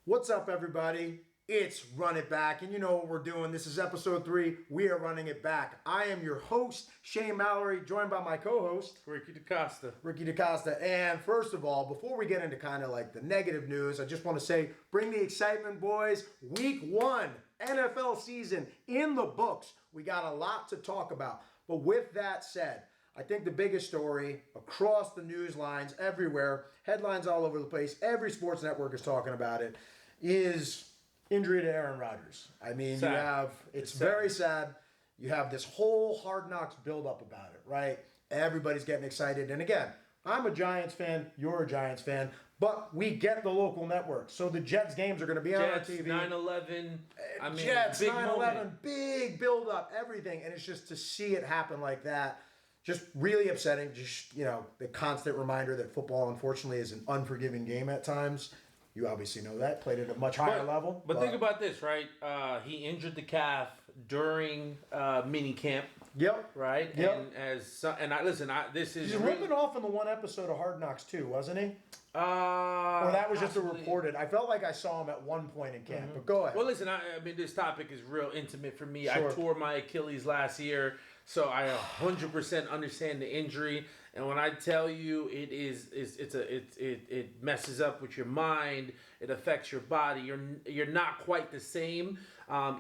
What's up, everybody? It's Run It Back, and you know what we're doing. This is episode 3. We are running it back. I am your host, Shane Mallory, joined by my co-host, DaCosta. And first of all, before we get into kind of like the negative news, I just want to say, bring the excitement, boys. Week 1, NFL season in the books. We got a lot to talk about. But with that said, I think the biggest story across the news lines everywhere, headlines all over the place, every sports network is talking about it, is injury to Aaron Rodgers. I mean, it's very sad. You have this whole Hard Knocks build-up about it, right? Everybody's getting excited. And again, I'm a Giants fan, you're a Giants fan, but we get the local network. So the Jets games are going to be on our TV. 9/11. Jets, 9/11, big build-up, everything. And it's just to see it happen like that, just really upsetting. Just, the constant reminder that football, unfortunately, is an unforgiving game at times. You obviously know that. Played at a much higher level. But think about this, right? He injured the calf during mini camp. Yep. Right? Yep. This is... He's ripping off in the one episode of Hard Knocks too, wasn't he? Or that was possibly. Just a reported. I felt like I saw him at one point in camp, but go ahead. Well, listen, this topic is real intimate for me. Sure. I tore my Achilles last year, so I 100% understand the injury. And when I tell you it messes up with your mind, it affects your body. You're not quite the same.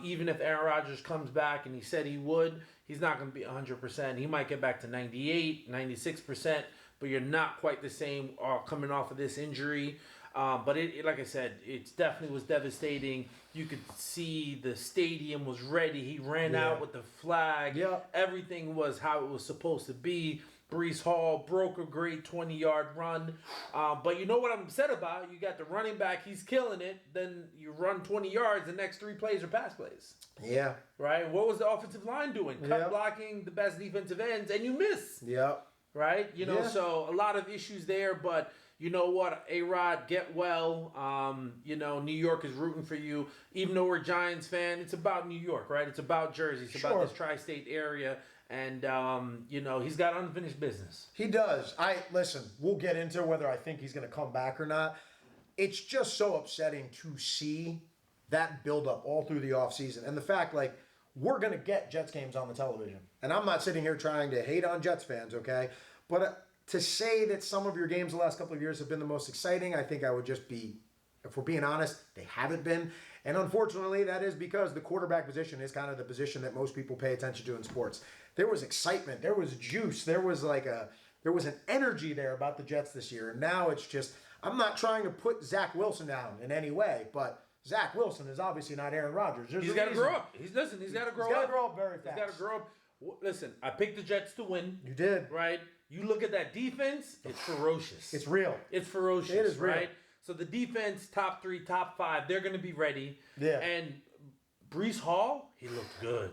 Even if Aaron Rodgers comes back, and he said he would, he's not going to be 100%. He might get back to 98, 96%. But you're not quite the same coming off of this injury. But it, like I said, it definitely was devastating. You could see the stadium was ready. He ran out with the flag. Yeah. Everything was how it was supposed to be. Breece Hall broke a great 20-yard run. But you know what I'm upset about? You got the running back. He's killing it. Then you run 20 yards. The next 3 plays are pass plays. Yeah. Right? What was the offensive line doing? Cut blocking the best defensive ends, and you miss. Yeah. Right? So a lot of issues there, but you know what? A-Rod, get well. New York is rooting for you. Even though we're a Giants fan, it's about New York, right? It's about Jersey. It's about this tri-state area. And, he's got unfinished business. He does. Listen, we'll get into whether I think he's going to come back or not. It's just so upsetting to see that build-up all through the offseason. And the fact, we're going to get Jets games on the television. And I'm not sitting here trying to hate on Jets fans, okay? But to say that some of your games the last couple of years have been the most exciting, I think I would just be, if we're being honest, they haven't been. And unfortunately, that is because the quarterback position is kind of the position that most people pay attention to in sports. There was excitement. There was juice. There was an energy there about the Jets this year. And now it's just, I'm not trying to put Zach Wilson down in any way, but Zach Wilson is obviously not Aaron Rodgers. He's got to grow up. He's got to grow up. He's got to grow up very fast. He's got to grow up. Listen, I picked the Jets to win. You did. Right? You look at that defense, it's ferocious. It's real. It's ferocious. It is real. Right? So the defense, top 3, top 5, they're going to be ready. Yeah. And Breece Hall, he looked good.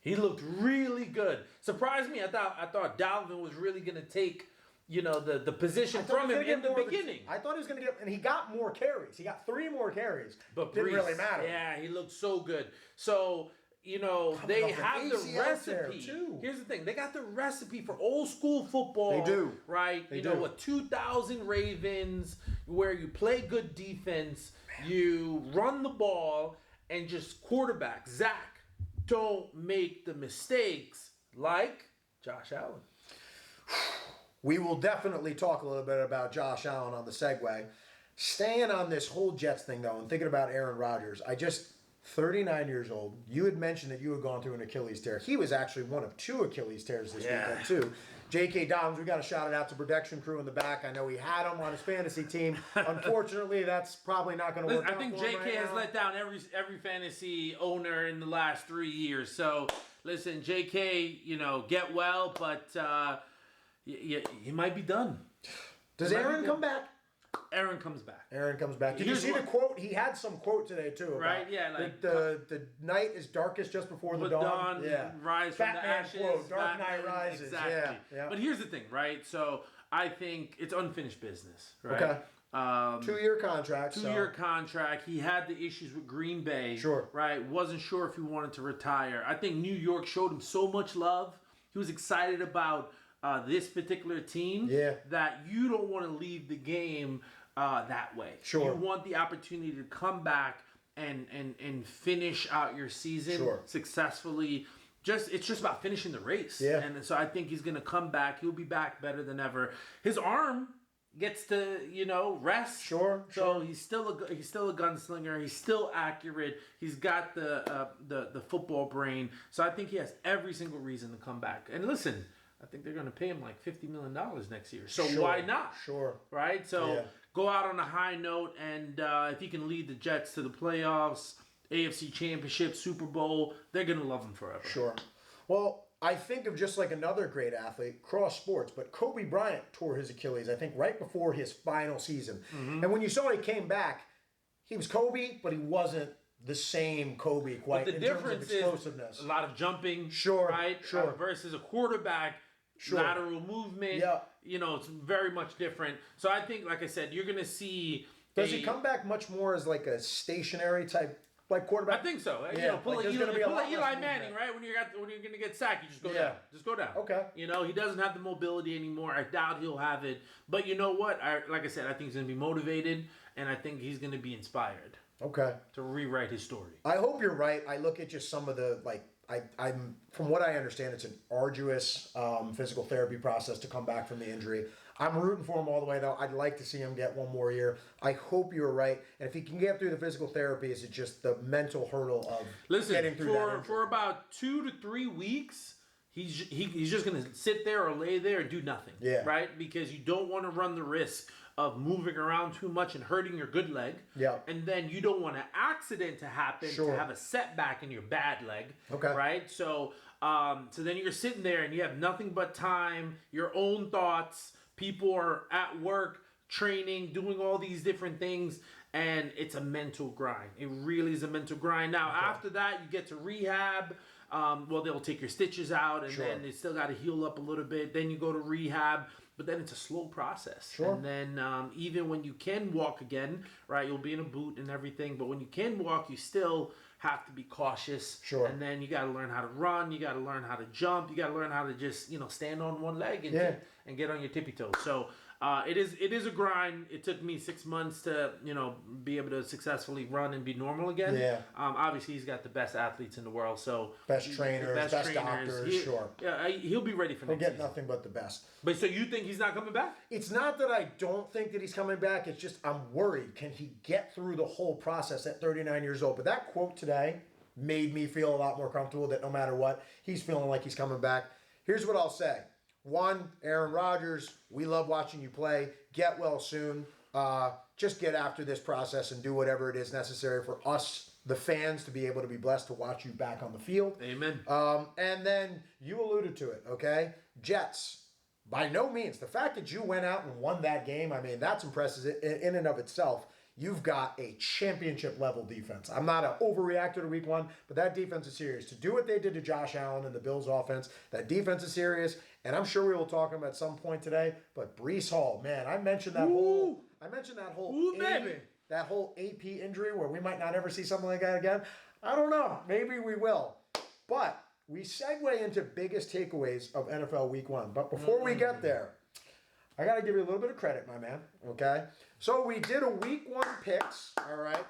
He looked really good. Surprised me. I thought Dalvin was really going to take the position from him in the beginning. I thought he was going to get, and he got more carries. He got 3 more carries. But didn't really matter. Yeah, he looked so good. So, they have the recipe. Here's the thing. They got the recipe for old school football. They do. Right? They do. With 2,000 Ravens, where you play good defense, you run the ball, and just quarterback, Zach, don't make the mistakes like Josh Allen. We will definitely talk a little bit about Josh Allen on the segue. Staying on this whole Jets thing, though, and thinking about Aaron Rodgers, 39 years old. You had mentioned that you had gone through an Achilles tear. He was actually one of 2 Achilles tears this weekend, too. J.K. Dobbins, we got to shout it out to production crew in the back. I know he had him on his fantasy team. Unfortunately, that's probably not going to work out. I think J.K. has let down every fantasy owner in the last 3 years. So, listen, J.K., get well, but he might be done. Does Aaron come back? Aaron comes back. Did you see the quote? He had some quote today, too. Right, yeah. The night is darkest just before the dawn. Yeah. Rise from the ashes. Quote, Dark Knight Rises. Exactly. Yeah. But here's the thing, right? So I think it's unfinished business, right? Okay. 2-year contract. 2-year contract. He had the issues with Green Bay. Sure. Right? Wasn't sure if he wanted to retire. I think New York showed him so much love. He was excited about this particular team that you don't want to leave the game that way. Sure. You want the opportunity to come back and finish out your season successfully. It's just about finishing the race. Yeah. And so I think he's going to come back. He'll be back better than ever. His arm gets to, rest. Sure. So he's still a gunslinger. He's still accurate. He's got the football brain. So I think he has every single reason to come back. And listen, I think they're going to pay him like $50 million next year. So why not? Sure. Right? So go out on a high note, and if he can lead the Jets to the playoffs, AFC Championship, Super Bowl, they're going to love him forever. Sure. Well, I think of just like another great athlete, cross sports, but Kobe Bryant tore his Achilles, I think, right before his final season. Mm-hmm. And when you saw he came back, he was Kobe, but he wasn't the same Kobe quite. But the difference is a lot of jumping, right? Versus a quarterback, lateral movement. Yeah. It's very much different. So I think, like I said, you're going to see. Does he come back much more as like a stationary type? Like quarterback? I think so. Yeah, pull Eli Manning, right? When you're going to get sacked, you just go down. Just go down. Okay. He doesn't have the mobility anymore. I doubt he'll have it. But you know what? Like I said, I think he's going to be motivated, and I think he's going to be inspired. Okay. To rewrite his story. I hope you're right. I look at just some of the I'm from what I understand, it's an arduous physical therapy process to come back from the injury. I'm rooting for him all the way, though. I'd like to see him get one more year. I hope you're right. And if he can get through the physical therapy, is it just the mental hurdle of getting through that injury? For about 2 to 3 weeks, he's just going to sit there or lay there and do nothing. Yeah. Right? Because you don't want to run the risk of moving around too much and hurting your good leg. Yeah. And then you don't want an accident to happen to have a setback in your bad leg. Okay. Right? So then you're sitting there and you have nothing but time, your own thoughts. People are at work, training, doing all these different things, and it's a mental grind. It really is a mental grind. Now, after that, you get to rehab. They'll take your stitches out, and then they still got to heal up a little bit. Then you go to rehab, but then it's a slow process. Sure. And then even when you can walk again, right, you'll be in a boot and everything, but when you can walk, you still have to be cautious. Sure. And then you got to learn how to run. You got to learn how to jump. You got to learn how to just, stand on one leg and get on your tippy toes. So it is a grind. It took me 6 months to, be able to successfully run and be normal again. Yeah. Obviously, he's got the best athletes in the world. So best trainers, best doctors, sure. Yeah, he'll be ready for He'll next get season. nothing but the best. But so you think he's not coming back? It's not that I don't think that he's coming back. It's just I'm worried. Can he get through the whole process at 39 years old? But that quote today made me feel a lot more comfortable that no matter what, he's feeling like he's coming back. Here's what I'll say. One, Aaron Rodgers, we love watching you play. Get well soon. Just get after this process and do whatever it is necessary for us, the fans, to be able to be blessed to watch you back on the field. Amen. And then you alluded to it, okay? Jets, by no means. The fact that you went out and won that game, I mean, that's impressive in and of itself. You've got a championship-level defense. I'm not an overreactor to week one, but that defense is serious. To do what they did to Josh Allen and the Bills' offense, that defense is serious, and I'm sure we will talk about at some point today. But Breece Hall, man, I mentioned that whole AP injury where we might not ever see something like that again. I don't know. Maybe we will. But we segue into biggest takeaways of NFL Week 1. But before we get there, I got to give you a little bit of credit, my man, okay? So we did a Week 1 picks, all right?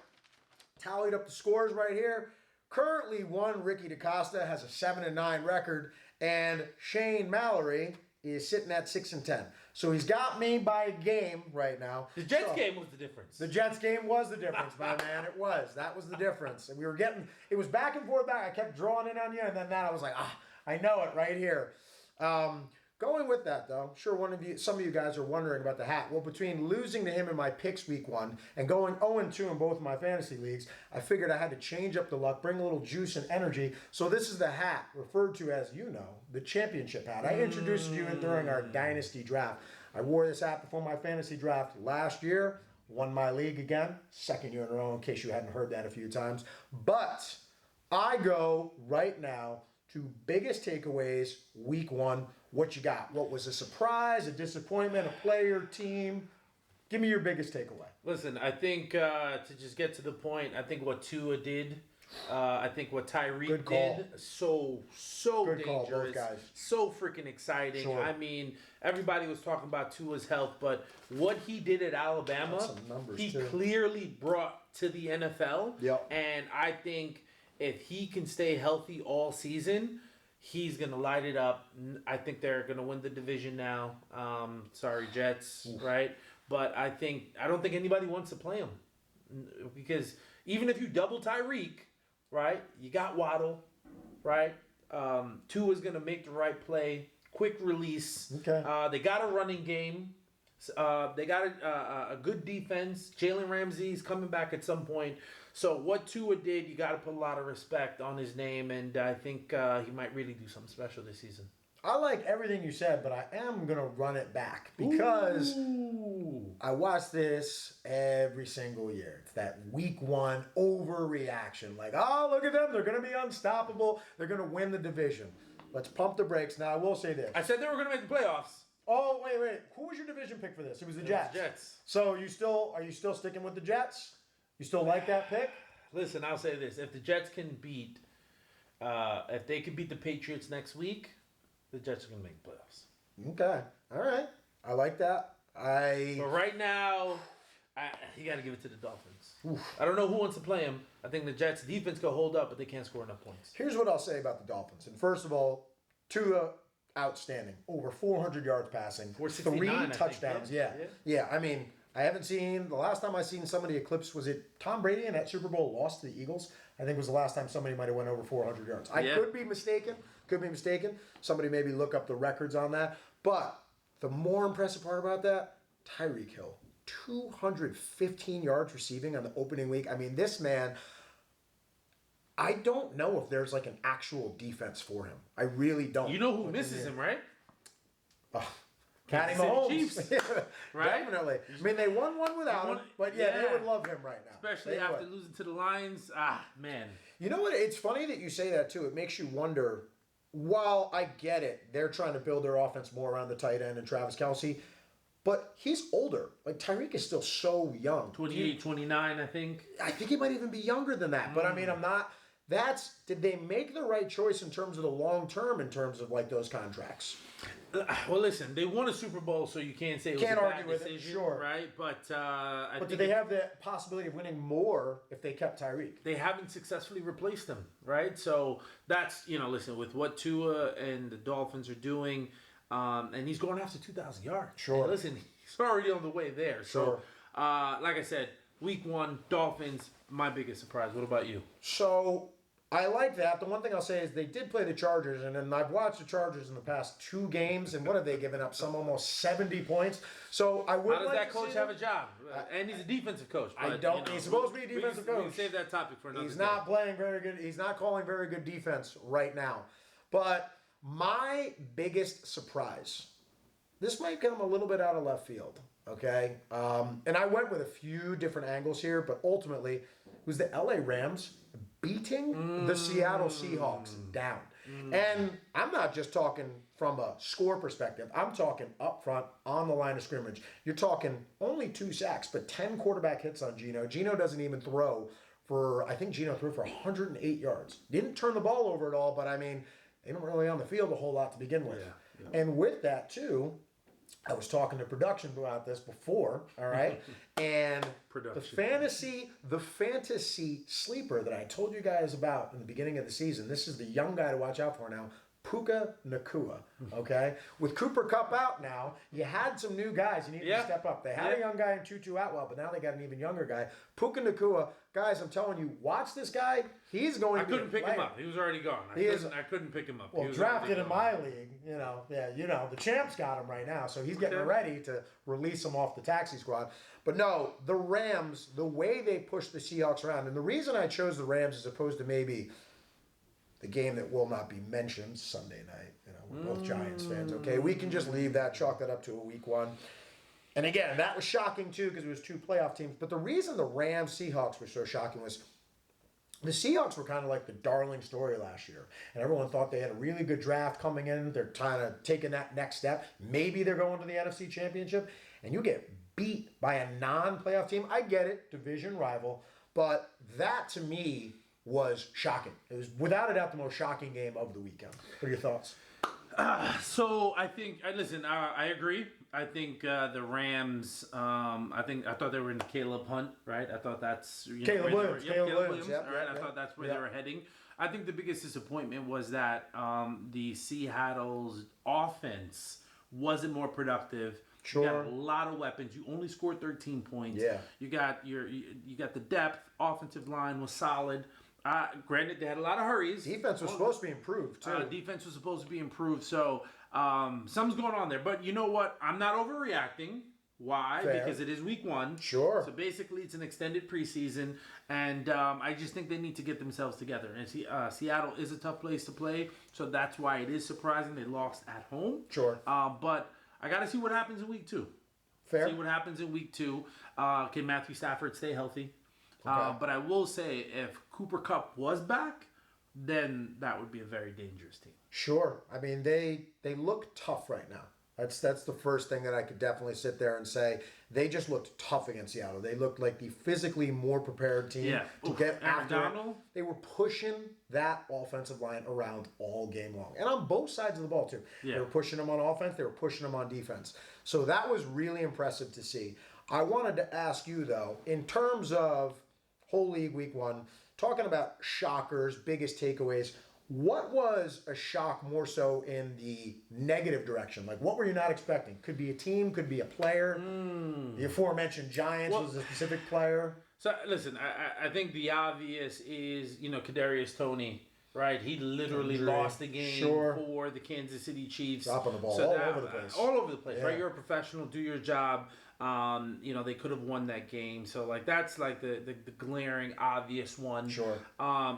Tallied up the scores right here. Currently, Ricky DaCosta has a 7-9 record, and Shane Mallory is sitting at 6-10. So he's got me by a game right now. The Jets game was the difference. The Jets game was the difference, my man. It was. That was the difference. And it was back and forth back. I kept drawing in on you, and then I was like, I know it right here. Going with that, though, sure some of you guys are wondering about the hat. Well, between losing to him in my picks week 1 and going 0-2 in both of my fantasy leagues, I figured I had to change up the luck, bring a little juice and energy. So this is the hat referred to as, the championship hat. I introduced you during our dynasty draft. I wore this hat before my fantasy draft last year, won my league again, second year in a row, in case you hadn't heard that a few times. But I go right now to biggest takeaways week 1. What you got? What was a surprise, a disappointment, a player, team? Give me your biggest takeaway. Listen, I think to just get to the point, I think what Tua did I think what Tyreek Good call. did, so Good call, both dangerous, guys. so freaking exciting. Sure. I mean, everybody was talking about Tua's health, but what he did at Alabama, Got some numbers, he too. clearly brought to the NFL. Yep. And I think if he can stay healthy all season, he's gonna light it up. I think they're gonna win the division now. Sorry, Jets, right? But I don't think anybody wants to play him because even if you double Tyreek, right? You got Waddle, right? Tua's gonna make the right play, quick release. Okay. They got a running game. They got a good defense. Jalen Ramsey's coming back at some point. So what Tua did, you got to put a lot of respect on his name, and I think he might really do something special this season. I like everything you said, but I am going to run it back because I watch this every single year. It's that week one overreaction. Like, oh, look at them. They're going to be unstoppable. They're going to win the division. Let's pump the brakes. Now, I will say this. I said they were going to make the playoffs. Oh, wait. Who was your division pick for this? It was the Jets. Jets. So are you still sticking with the Jets? You still like that pick? Listen, I'll say this: if the Jets can beat, if they can beat the Patriots next week, the Jets are going to make the playoffs. Okay. All right. I like that. But right now, you got to give it to the Dolphins. I don't know who wants to play them. I think the Jets' defense can hold up, but they can't score enough points. Here's what I'll say about the Dolphins. And first of all, Tua, outstanding. Over 400 yards passing. 469, 3 touchdowns. Yeah. I mean, I haven't seen, the last time I seen somebody eclipse, was it Tom Brady in that Super Bowl lost to the Eagles? I think was the last time somebody might have went over 400 yards. I could be mistaken. Somebody maybe look up the records on that. But the more impressive part about that, Tyreek Hill. 215 yards receiving on the opening week. I mean, this man, I don't know if there's like an actual defense for him. I really don't. You know who misses him, right? Patty Kansas Mahomes. City Chiefs, right? Definitely. I mean, they won one without him, but they would love him right now. Especially They after would. losing to the Lions. Man. You know what? It's funny that you say that, too. It makes you wonder, while I get it, they're trying to build their offense more around the tight end and Travis Kelce, but he's older. Like, Tyreek is still so young. 28, 29, I think. I think he might even be younger than that. But, I mean, I'm not... Did they make the right choice in terms of the long term, in terms of, like, those contracts? Well, listen, they won a Super Bowl, so you can't say it was a bad decision, sure. right? But I think do they have the possibility of winning more if they kept Tyreek? they haven't successfully replaced him, right? So that's, listen, with what Tua and the Dolphins are doing, and he's going after 2,000 yards. Sure. And listen, he's already on the way there. Sure. So, like I said, week one, Dolphins, my biggest surprise. What about you? So I like that. The one thing I'll say is they did play the Chargers, and then I've watched the Chargers in the past 2 games, and what have they given up? Some almost 70 points. So I would. How does like that to coach see have them. a job? And he's a defensive coach. I but, don't. He's supposed to be a defensive coach. We can save that topic for another He's day. not playing very good. He's not calling very good defense right now. But my biggest surprise, this might come a little bit out of left field, okay? And I went with a few different angles here, but ultimately, it was the LA Rams beating the Seattle Seahawks down. And I'm not just talking from a score perspective. I'm talking up front on the line of scrimmage. You're talking only 2 sacks, but 10 quarterback hits on Geno. Geno doesn't even throw I think Geno threw for 108 yards. Didn't turn the ball over at all, but I mean, they weren't really on the field a whole lot to begin with. Yeah. And with that, too, I was talking to production about this before, all right? And the fantasy sleeper that I told you guys about in the beginning of the season, this is the young guy to watch out for now, Puka Nacua, okay? With Cooper Kupp out now, you had some new guys you needed to step up. They had a young guy in Tutu Atwell, but now they got an even younger guy. Puka Nacua, guys, I'm telling you, watch this guy. He's going to be I couldn't pick him up. He was already gone. I couldn't pick him up. Well, drafted in my league, the champs got him right now, so he's getting ready to release him off the taxi squad. But no, the Rams, the way they push the Seahawks around, and the reason I chose the Rams as opposed to maybe the game that will not be mentioned Sunday night. We're both Giants fans, okay? We can just leave that, chalk that up to a week one. And again, that was shocking too because it was 2 playoff teams. But the reason the Rams-Seahawks were so shocking was the Seahawks were kind of like the darling story last year. And everyone thought they had a really good draft coming in. They're kind of taking that next step. Maybe they're going to the NFC Championship. And you get beat by a non-playoff team. I get it, division rival. But that to me was shocking. It was without a doubt the most shocking game of the weekend. What are your thoughts? So I think, listen, I agree. I think the Rams. I thought they were in the Caleb Hunt, right? I thought that's Caleb Williams. Caleb Williams. Yep, All right, yep, I thought that's where yep. they were heading. I think the biggest disappointment was that the Seattle's offense wasn't more productive. Sure. You got a lot of weapons. You only scored 13 points. Yeah. You got you got the depth. Offensive line was solid. Granted, they had a lot of hurries. Defense was supposed to be improved too. Defense was supposed to be improved. So something's going on there. But you know what? I'm not overreacting. Why? Fair. Because it is week 1. Sure. So basically, it's an extended preseason, and I just think they need to get themselves together. And Seattle is a tough place to play, so that's why it is surprising they lost at home. Sure. But I got to see what happens in week 2. Fair. See what happens in week 2. Can Matthew Stafford stay healthy? Okay. But I will say, if Cooper Kupp was back, then that would be a very dangerous team. Sure. I mean, they look tough right now. That's the first thing that I could definitely sit there and say. They just looked tough against Seattle. They looked like the physically more prepared team to get after it. They were pushing that offensive line around all game long. And on both sides of the ball, too. Yeah. They were pushing them on offense. They were pushing them on defense. So that was really impressive to see. I wanted to ask you, though, in terms of whole league week 1, talking about shockers, biggest takeaways, what was a shock more so in the negative direction? Like, what were you not expecting? Could be a team, could be a player. The aforementioned Giants was a specific player. So, listen, I think the obvious is, Kadarius Toney, right? He literally lost the game for the Kansas City Chiefs. Dropping the ball all over the place. All over the place, right? You're a professional, do your job. They could have won that game. So, that's like the glaring obvious one. Sure.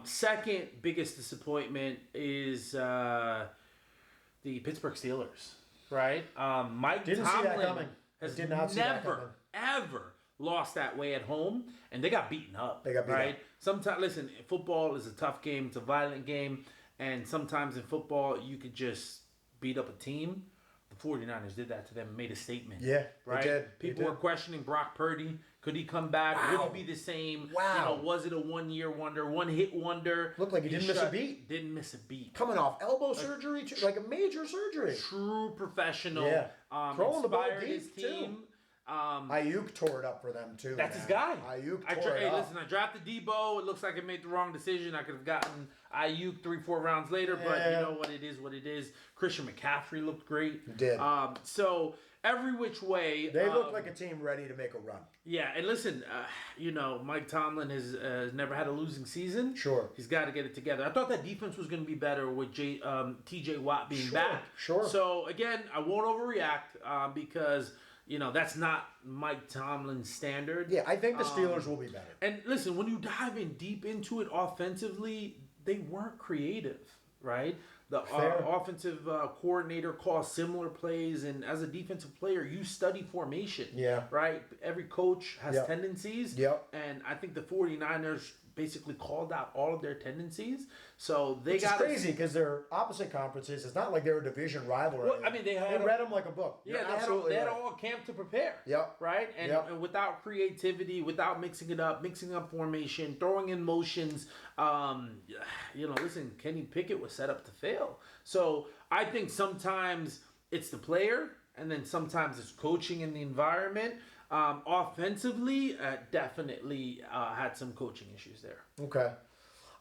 Second biggest disappointment is the Pittsburgh Steelers, right? Mike Didn't Tomlin see that coming. has Did not see that coming. ever lost that way at home, and they got beaten up. Up. Sometimes, listen, football is a tough game. It's a violent game, and sometimes in football, you could just beat up a team. The 49ers did that to them and made a statement. Yeah, right? they did. People were questioning Brock Purdy. Could he come back? Wow. Would he be the same? Wow. Was it a one-year wonder, one-hit wonder? Looked like he didn't miss a beat. Didn't miss a beat. Coming off elbow surgery, like a major surgery. True professional. Yeah. Throwing the ball inspired deep, his team. too. Ayuk tore it up for them, too. That's his guy. Ayuk tore it up. Listen, I drafted Debo. It looks like I made the wrong decision. I could have gotten Ayuk 3-4 rounds later, but you know what it is. Christian McCaffrey looked great. He did. So every which way. They look like a team ready to make a run. Yeah, and listen, Mike Tomlin has never had a losing season. Sure. He's got to get it together. I thought that defense was going to be better with TJ Watt being back. Sure. So, again, I won't overreact because, that's not Mike Tomlin's standard. Yeah, I think the Steelers will be better. And listen, when you dive in deep into it offensively, they weren't creative, right? The offensive coordinator calls similar plays, and as a defensive player, you study formation. Yeah. Right? Every coach has tendencies. Yep. And I think the 49ers basically called out all of their tendencies. So they Which got is crazy because they're opposite conferences. It's not like they're a division rival. Well, I mean, they read them like a book. Yeah, they had all camp to prepare. Yep. Right? And without creativity, without mixing up formation, throwing in motions, listen, Kenny Pickett was set up to fail. So I think sometimes it's the player, and then sometimes it's coaching in the environment. Offensively, definitely had some coaching issues there. Okay.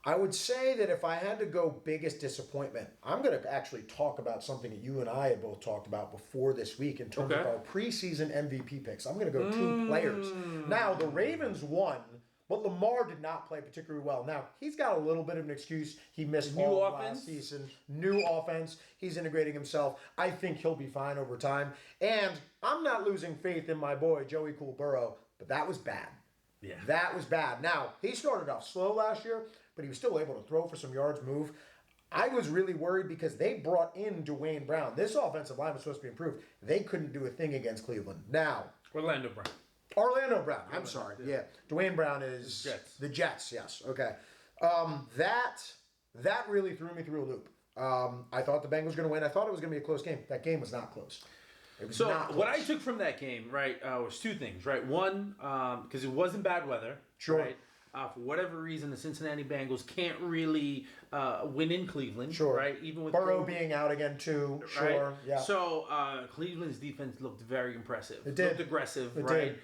I would say that if I had to go biggest disappointment, I'm going to actually talk about something that you and I had both talked about before this week in terms of our preseason MVP picks. I'm going to go 2 players. Now, the Ravens won, but Lamar did not play particularly well. Now, he's got a little bit of an excuse. He missed all of last season. New offense. He's integrating himself. I think he'll be fine over time. And I'm not losing faith in my boy, Joey Cool Burrow, but that was bad. Yeah. That was bad. Now, he started off slow last year, but he was still able to throw for some yards, move. I was really worried because they brought in Dwayne Brown. This offensive line was supposed to be improved. They couldn't do a thing against Cleveland. Now, Orlando Brown. I'm sorry. Yeah. Dwayne Brown is Jets. The Jets, yes. Okay. That really threw me through a loop. I thought the Bengals were going to win. I thought it was going to be a close game. That game was not close. It was not close. What I took from that game, right, was 2 things, right? One, because it wasn't bad weather. Sure. Right? for whatever reason, the Cincinnati Bengals can't really win in Cleveland. Sure. Right? Even with Burrow being out again too. Sure. Right? Yeah. So Cleveland's defense looked very impressive. It did. Looked aggressive. It right? did.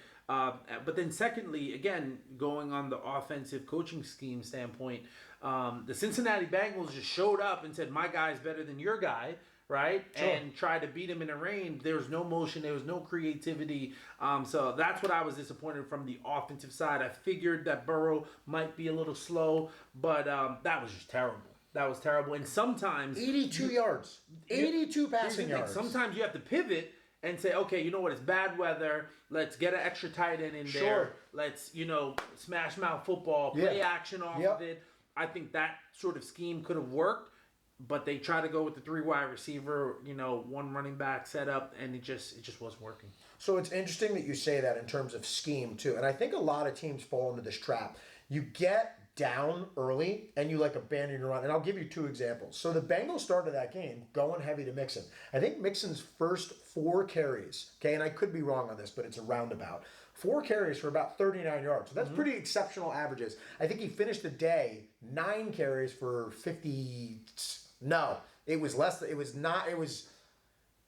But then secondly, again, going on the offensive coaching scheme standpoint, the Cincinnati Bengals just showed up and said, my guy's better than your guy. Right? Sure. And tried to beat him in a rain. There was no motion. There was no creativity. So that's what I was disappointed from the offensive side. I figured that Burrow might be a little slow, but that was just terrible. That was terrible. And sometimes 82 yards. 82 passing yards. Sometimes you have to pivot and say, okay, you know what? It's bad weather. Let's get an extra tight end in there. Sure. Let's, smash mouth football, play action off of it. I think that sort of scheme could have worked. But they try to go with the 3 wide receiver, 1 running back setup, and it just wasn't working. So it's interesting that you say that in terms of scheme too, and I think a lot of teams fall into this trap. You get down early and you abandon your run, and I'll give you 2 examples. So the Bengals started that game going heavy to Mixon. I think Mixon's first 4 carries, okay, and I could be wrong on this, but it's a roundabout. 4 carries for about 39 yards. So that's pretty exceptional averages. I think he finished the day 9 carries for 50. No, it was less. It was not. It was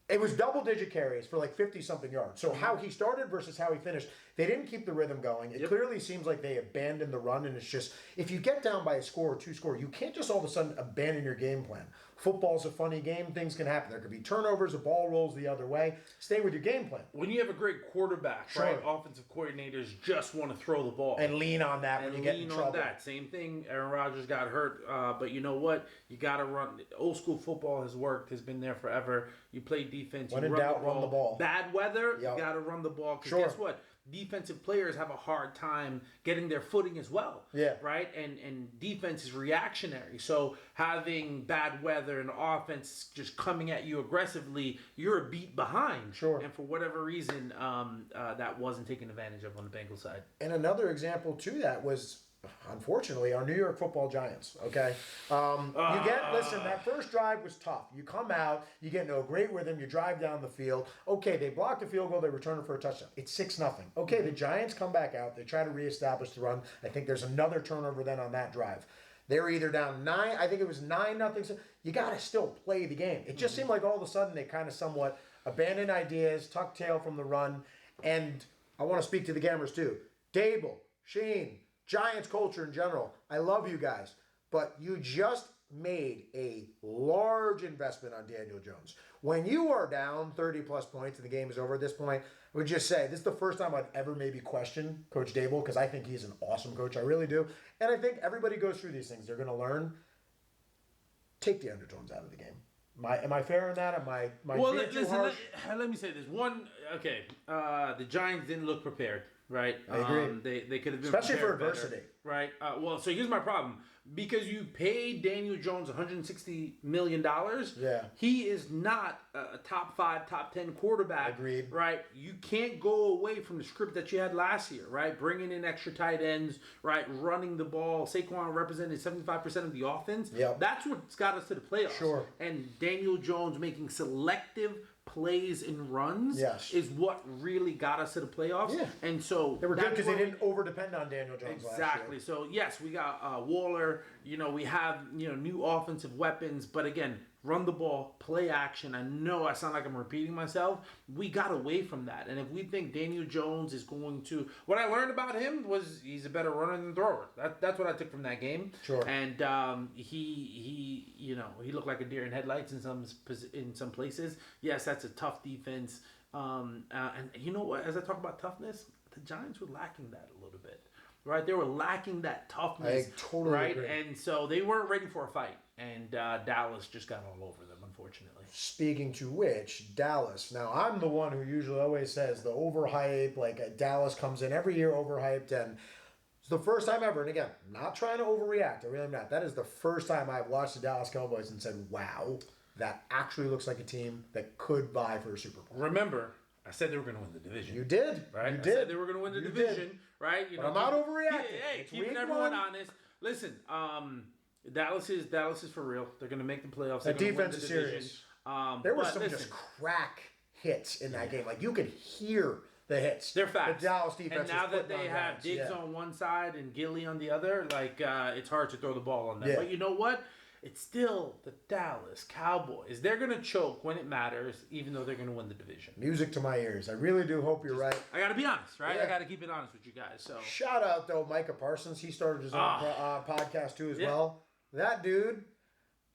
double-digit carries for 50-something yards. So how he started versus how he finished, they didn't keep the rhythm going. It clearly seems like they abandoned the run, and it's just, if you get down by a score or 2 score, you can't just all of a sudden abandon your game plan. Football's a funny game. Things can happen. There could be turnovers. The ball rolls the other way. Stay with your game plan. When you have a great quarterback, right? Offensive coordinators just want to throw the ball. And lean on that when you get in trouble. Same thing. Aaron Rodgers got hurt. But you know what? You got to run. Old school football has worked, has been there forever. You play defense. When in doubt, run the ball. Bad weather, you got to run the ball. Because guess what? Defensive players have a hard time getting their footing as well. Yeah. Right? And defense is reactionary. So having bad weather and offense just coming at you aggressively, you're a beat behind. Sure. And for whatever reason, that wasn't taken advantage of on the Bengals side. And another example to that was, unfortunately, our New York Football Giants, okay? Listen, that first drive was tough. You come out, you get into a great rhythm, you drive down the field. Okay, they blocked the field goal, they return it for a touchdown. It's 6-0. Okay, the Giants come back out, they try to reestablish the run. I think there's another turnover then on that drive. They're either down 9, I think it was 9-0. So you got to still play the game. It just seemed like all of a sudden they kind of somewhat abandoned ideas, tucked tail from the run. And I want to speak to the Gamers too. Dable, Sheen, Giants culture in general, I love you guys, but you just made a large investment on Daniel Jones. When you are down 30-plus points and the game is over at this point, I would just say this is the first time I've ever maybe questioned Coach Dable, because I think he's an awesome coach. I really do. And I think everybody goes through these things. They're going to learn. Take the undertones out of the game. Am I fair on that? Am I being too harsh? Let me say this. The Giants didn't look prepared. Right, I agree. They could have been especially for adversity, better, right? So here's my problem: because you paid Daniel Jones $160 million. Yeah, he is not a top 5, top 10 quarterback. Agreed. Right, you can't go away from the script that you had last year. Right, bringing in extra tight ends. Right, running the ball. Saquon represented 75% of the offense. Yeah, that's what's got us to the playoffs. Sure. And Daniel Jones making selective plays and runs is what really got us to the playoffs. Yeah. And so they were good because they didn't over-depend on Daniel Jones exactly. last year. So, yes, we got Waller. We have, new offensive weapons. But, again, run the ball, play action. I know I sound like I'm repeating myself. We got away from that. And if we think Daniel Jones is going to... What I learned about him was he's a better runner than thrower. That's what I took from that game. Sure. And he looked like a deer in headlights in some places. Yes, that's a tough defense. And you know what? As I talk about toughness, the Giants were lacking that a little bit. Right? They were lacking that toughness. I totally agree. And so they weren't ready for a fight. And Dallas just got all over them, unfortunately. Speaking to which, Dallas. Now, I'm the one who usually always says the overhype, Dallas comes in every year overhyped, and it's the first time ever, and again, not trying to overreact, I really am not. That is the first time I've watched the Dallas Cowboys and said, wow, that actually looks like a team that could vie for a Super Bowl. Remember, I said they were going to win the division. You did. Right? You I did. said they were going to win the division. Did. Right? I'm not overreacting. Keeping everyone honest. Listen, Dallas is for real. They're going to make the playoffs. That defense is serious. There were some just crack hits in that game. You could hear the hits. They're fast. The Dallas defense. And now was that putting they on have guys. Diggs Yeah. on one side and Gilly on the other, like it's hard to throw the ball on them. Yeah. But you know what? It's still the Dallas Cowboys. They're going to choke when it matters, even though they're going to win the division. Music to my ears. I really do hope you're right. I got to be honest, right? Yeah. I got to keep it honest with you guys. So Shout out, though, Micah Parsons. He started his own podcast, too, as well. That dude,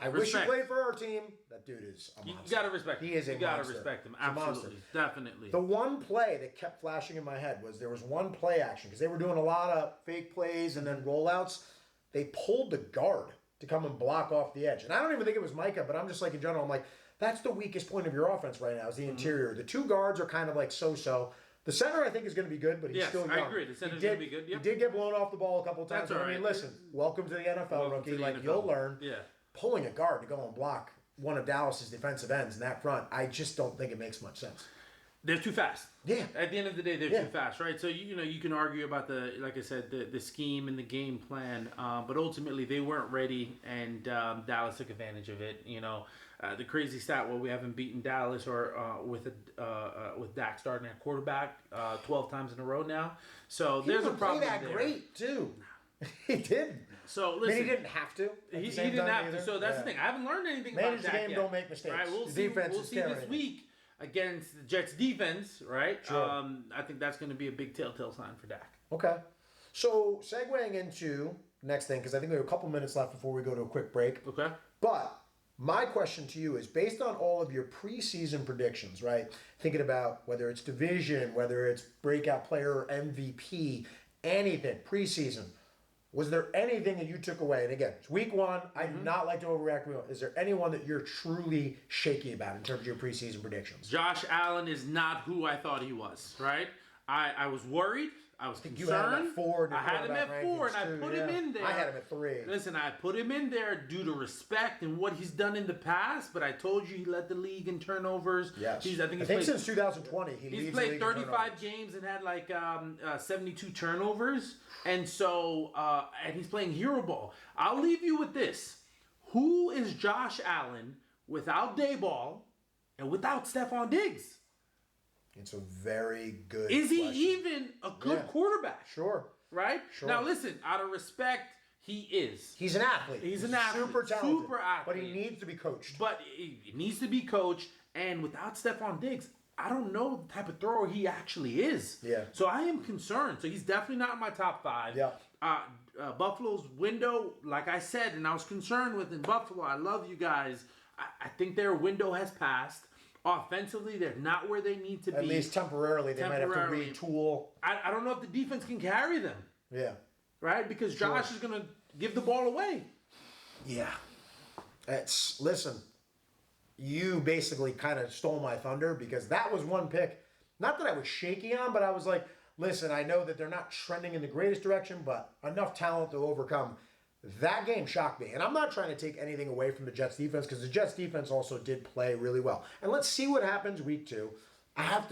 I wish he played for our team. That dude is a monster. You got to respect him. He is a You got to monster. respect him. He's a monster. Absolutely. Definitely. The one play that kept flashing in my head was there was one play action because they were doing a lot of fake plays and then rollouts. They pulled the guard to come and block off the edge. And I don't even think it was Micah, but I'm just like in general, I'm like, that's the weakest point of your offense right now is the interior. The two guards are kind of like so-so. The center I think is going to be good, but he's still young. I agree. The center's going to be good. Yep. He did get blown off the ball a couple times. That's all I mean, right. listen, welcome to the NFL, Welcome rookie. to the Like, NFL. you'll learn. Yeah. Pulling a guard to go and block one of Dallas's defensive ends in that front, I just don't think it makes much sense. They're too fast. Yeah. At the end of the day, they're too fast, right? So you can argue about like I said, the scheme and the game plan, but ultimately they weren't ready, and Dallas took advantage of it. The crazy stat: we haven't beaten Dallas or with Dak starting at quarterback 12 times in a row now. So there's a problem He didn't play that great too. He didn't. So listen, I mean, he didn't have to. He didn't have to. So that's the thing. I haven't learned anything Manage about the Dak game, yet. don't make mistakes. Right? We'll The see. defense We'll is see this carrying it. week against the Jets defense, right? Sure. I think that's going to be a big telltale sign for Dak. Okay. So segueing into next thing, because I think we have a couple minutes left before we go to a quick break. Okay. But my question to you is based on all of your preseason predictions, right? Thinking about whether it's division, whether it's breakout player, MVP, anything, preseason. Was there anything that you took away? And again, it's week one. I do not like to overreact. Is there anyone that you're truly shaky about in terms of your preseason predictions? Josh Allen is not who I thought he was, right? I was worried. I was concerned. You had him at 4. I had him at 4, and I put him in there. I had him at 3. Listen, I put him in there due to respect and what he's done in the past, but I told you he led the league in turnovers. Yes. I think since 2020, he's played 35 games and had like 72 turnovers. And so, and he's playing hero ball. I'll leave you with this. Who is Josh Allen without Dayball and without Stephon Diggs? It's a very good Is he question. even a good quarterback? Sure. Right? Sure. Now listen, out of respect, he is. He's an athlete. He's an athlete. Super talented. Super athlete. But he needs to be coached. But he needs to be coached. And without Stephon Diggs, I don't know the type of thrower he actually is. Yeah. So I am concerned. So he's definitely not in my top 5. Yeah. Buffalo's window, like I said, and I was concerned with in Buffalo. I love you guys. I think their window has passed. Offensively, they're not where they need to be. At least temporarily, they might have to retool. I don't know if the defense can carry them. Yeah. Right? Because Josh is going to give the ball away. Yeah. Listen, you basically kind of stole my thunder because that was one pick. Not that I was shaky on, but I was like, listen, I know that they're not trending in the greatest direction, but enough talent to overcome. That game shocked me. And I'm not trying to take anything away from the Jets defense because the Jets defense also did play really well. And let's see what happens week 2. I have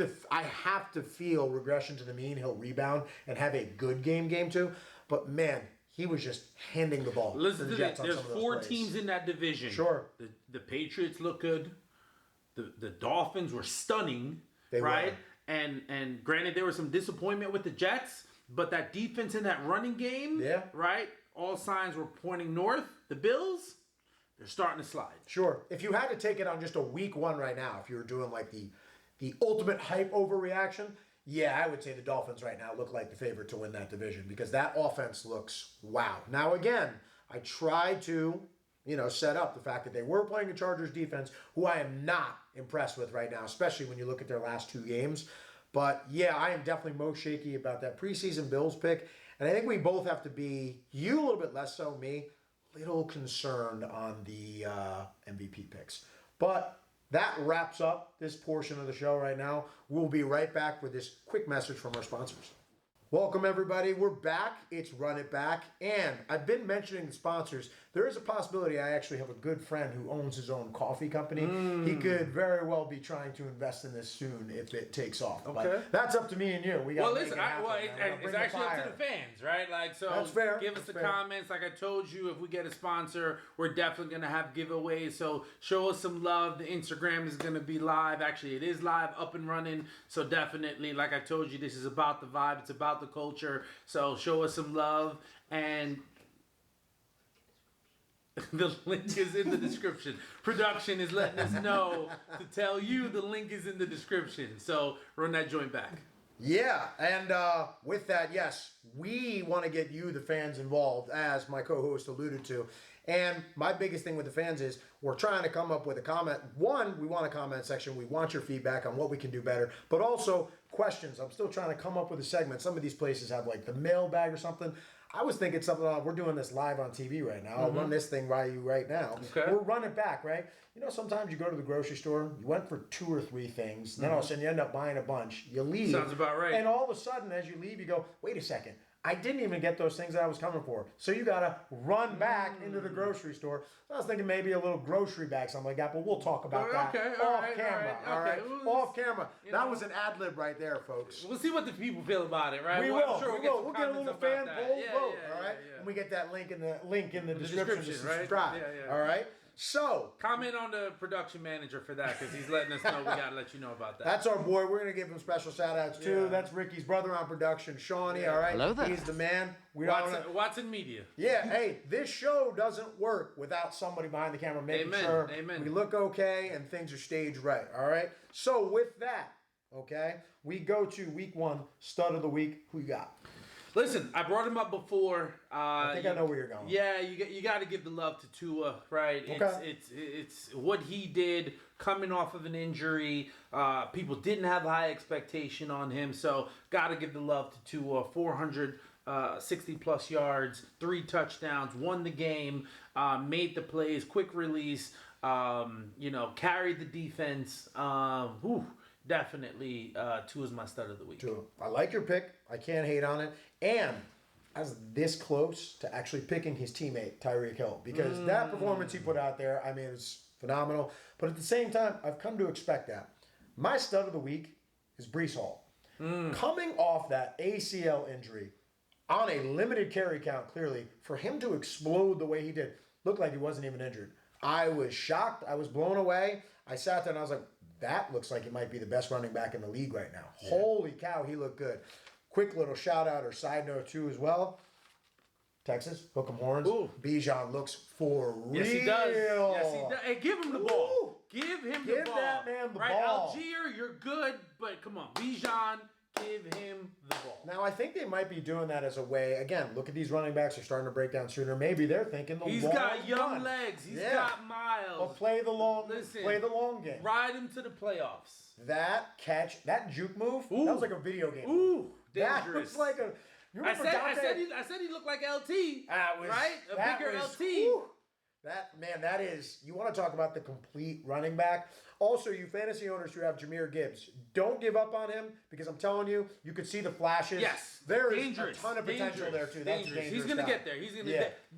to feel regression to the mean. He'll rebound and have a good game 2. But man, he was just handing the ball. Listen to to the Jets this. on There's some of those 4 plays. teams in that division. Sure. The Patriots look good. The Dolphins were stunning. They right? were. And granted, there was some disappointment with the Jets, but that defense in that running game, right? All signs were pointing north. The Bills, they're starting to slide. Sure. If you had to take it on just a week 1 right now, if you were doing like the ultimate hype overreaction, yeah, I would say the Dolphins right now look like the favorite to win that division because that offense looks wow. Now again, I tried to, set up the fact that they were playing a Chargers defense who I am not impressed with right now, especially when you look at their last 2 games. But yeah, I am definitely most shaky about that preseason Bills pick. And I think we both have to be, you a little bit less so, me, a little concerned on the MVP picks. But that wraps up this portion of the show right now. We'll be right back with this quick message from our sponsors. Welcome, everybody. We're back. It's Run It Back. And I've been mentioning the sponsors. There is a possibility I actually have a good friend who owns his own coffee company. He could very well be trying to invest in this soon if it takes off. Okay. But that's up to me and you. We got It's actually up to the fans, right? Like, so that's fair. Give us the comments. Like I told you, if we get a sponsor, we're definitely going to have giveaways. So show us some love. The Instagram is going to be live. Actually, it is live, up and running. So definitely, like I told you, this is about the vibe. It's about the culture. So show us some love, and the link is in the description. Production is letting us know to tell you the link is in the description. So run that joint back. Yeah, and with that, yes, we want to get you, the fans, involved, as my co-host alluded to. And my biggest thing with the fans is we're trying to come up with a comment. One, we want a comment section. We want your feedback on what we can do better. But also questions. I'm still trying to come up with a segment. Some of these places have like the mailbag or something. I was thinking something on, we're doing this live on TV right now. I'll run this thing by you right now. Okay. We'll run it back, right? You know, sometimes you go to the grocery store, you went for 2 or 3 things, then all of a sudden you end up buying a bunch. You leave. Sounds about right. And all of a sudden, as you leave, you go, wait a second. I didn't even get those things that I was coming for. So you got to run back into the grocery store. So I was thinking maybe a little grocery bag, something like that, but we'll talk about that off camera. All right. Off camera. That was an ad lib right there, folks. We'll see what the people feel about it, right? We Well, will. I'm sure We will. We'll get a comments little about fan that. poll vote. Yeah, All right. yeah. And we get that link in the description to right? subscribe. Yeah. All right. So Comment on the production manager for that, because he's letting us know. We got to let you know about that. that's our boy. We're gonna give him special shout outs too. Yeah. That's Ricky's brother on production, Shawnee. Yeah. All right. Hello there. He's the man. We don't wanna, Watson Media. Yeah, hey, this show doesn't work without somebody behind the camera making sure we look okay and things are staged right. All right. So with that, okay, we go to week 1, stud of the week. Who you got? Listen, I brought him up before. I think I know where you're going. Yeah, you got to give the love to Tua, right? Okay. It's what he did coming off of an injury. People didn't have high expectation on him, so got to give the love to Tua. 460 plus yards, 3 touchdowns, won the game, made the plays, quick release. Carried the defense. Definitely, Tua's my stud of the week. Tua. I like your pick. I can't hate on it. And I was this close to actually picking his teammate, Tyreek Hill, because that performance he put out there, I mean, it was phenomenal. But at the same time, I've come to expect that. My stud of the week is Breece Hall. Coming off that ACL injury on a limited carry count, clearly, for him to explode the way he did, looked like he wasn't even injured. I was shocked. I was blown away. I sat there and I was like, that looks like he might be the best running back in the league right now. Yeah. Holy cow, he looked good. Quick little shout out or side note too as well. Texas, hook 'em horns. Ooh. Bijan looks for real. Yes, he does. Hey, give him the ball. Ooh. Give him Give the ball. that man the right? ball. Algier, you're good, but come on, Bijan, give him the ball. Now, I think they might be doing that as a way. Again, look at these running backs are starting to break down sooner. Maybe they're thinking He's got young legs. He's got miles. But play the long game. Ride him to the playoffs. That catch, that juke move, Ooh. that was like a video game. Ooh, dangerous. That was like a. You I remember said he looked like LT. Right? A bigger LT. Whew. That is, you want to talk about the complete running back. Also, you fantasy owners who have Jahmyr Gibbs, don't give up on him because I'm telling you, you could see the flashes. Yes. There is a ton of potential there, too. That's dangerous. He's going to get there.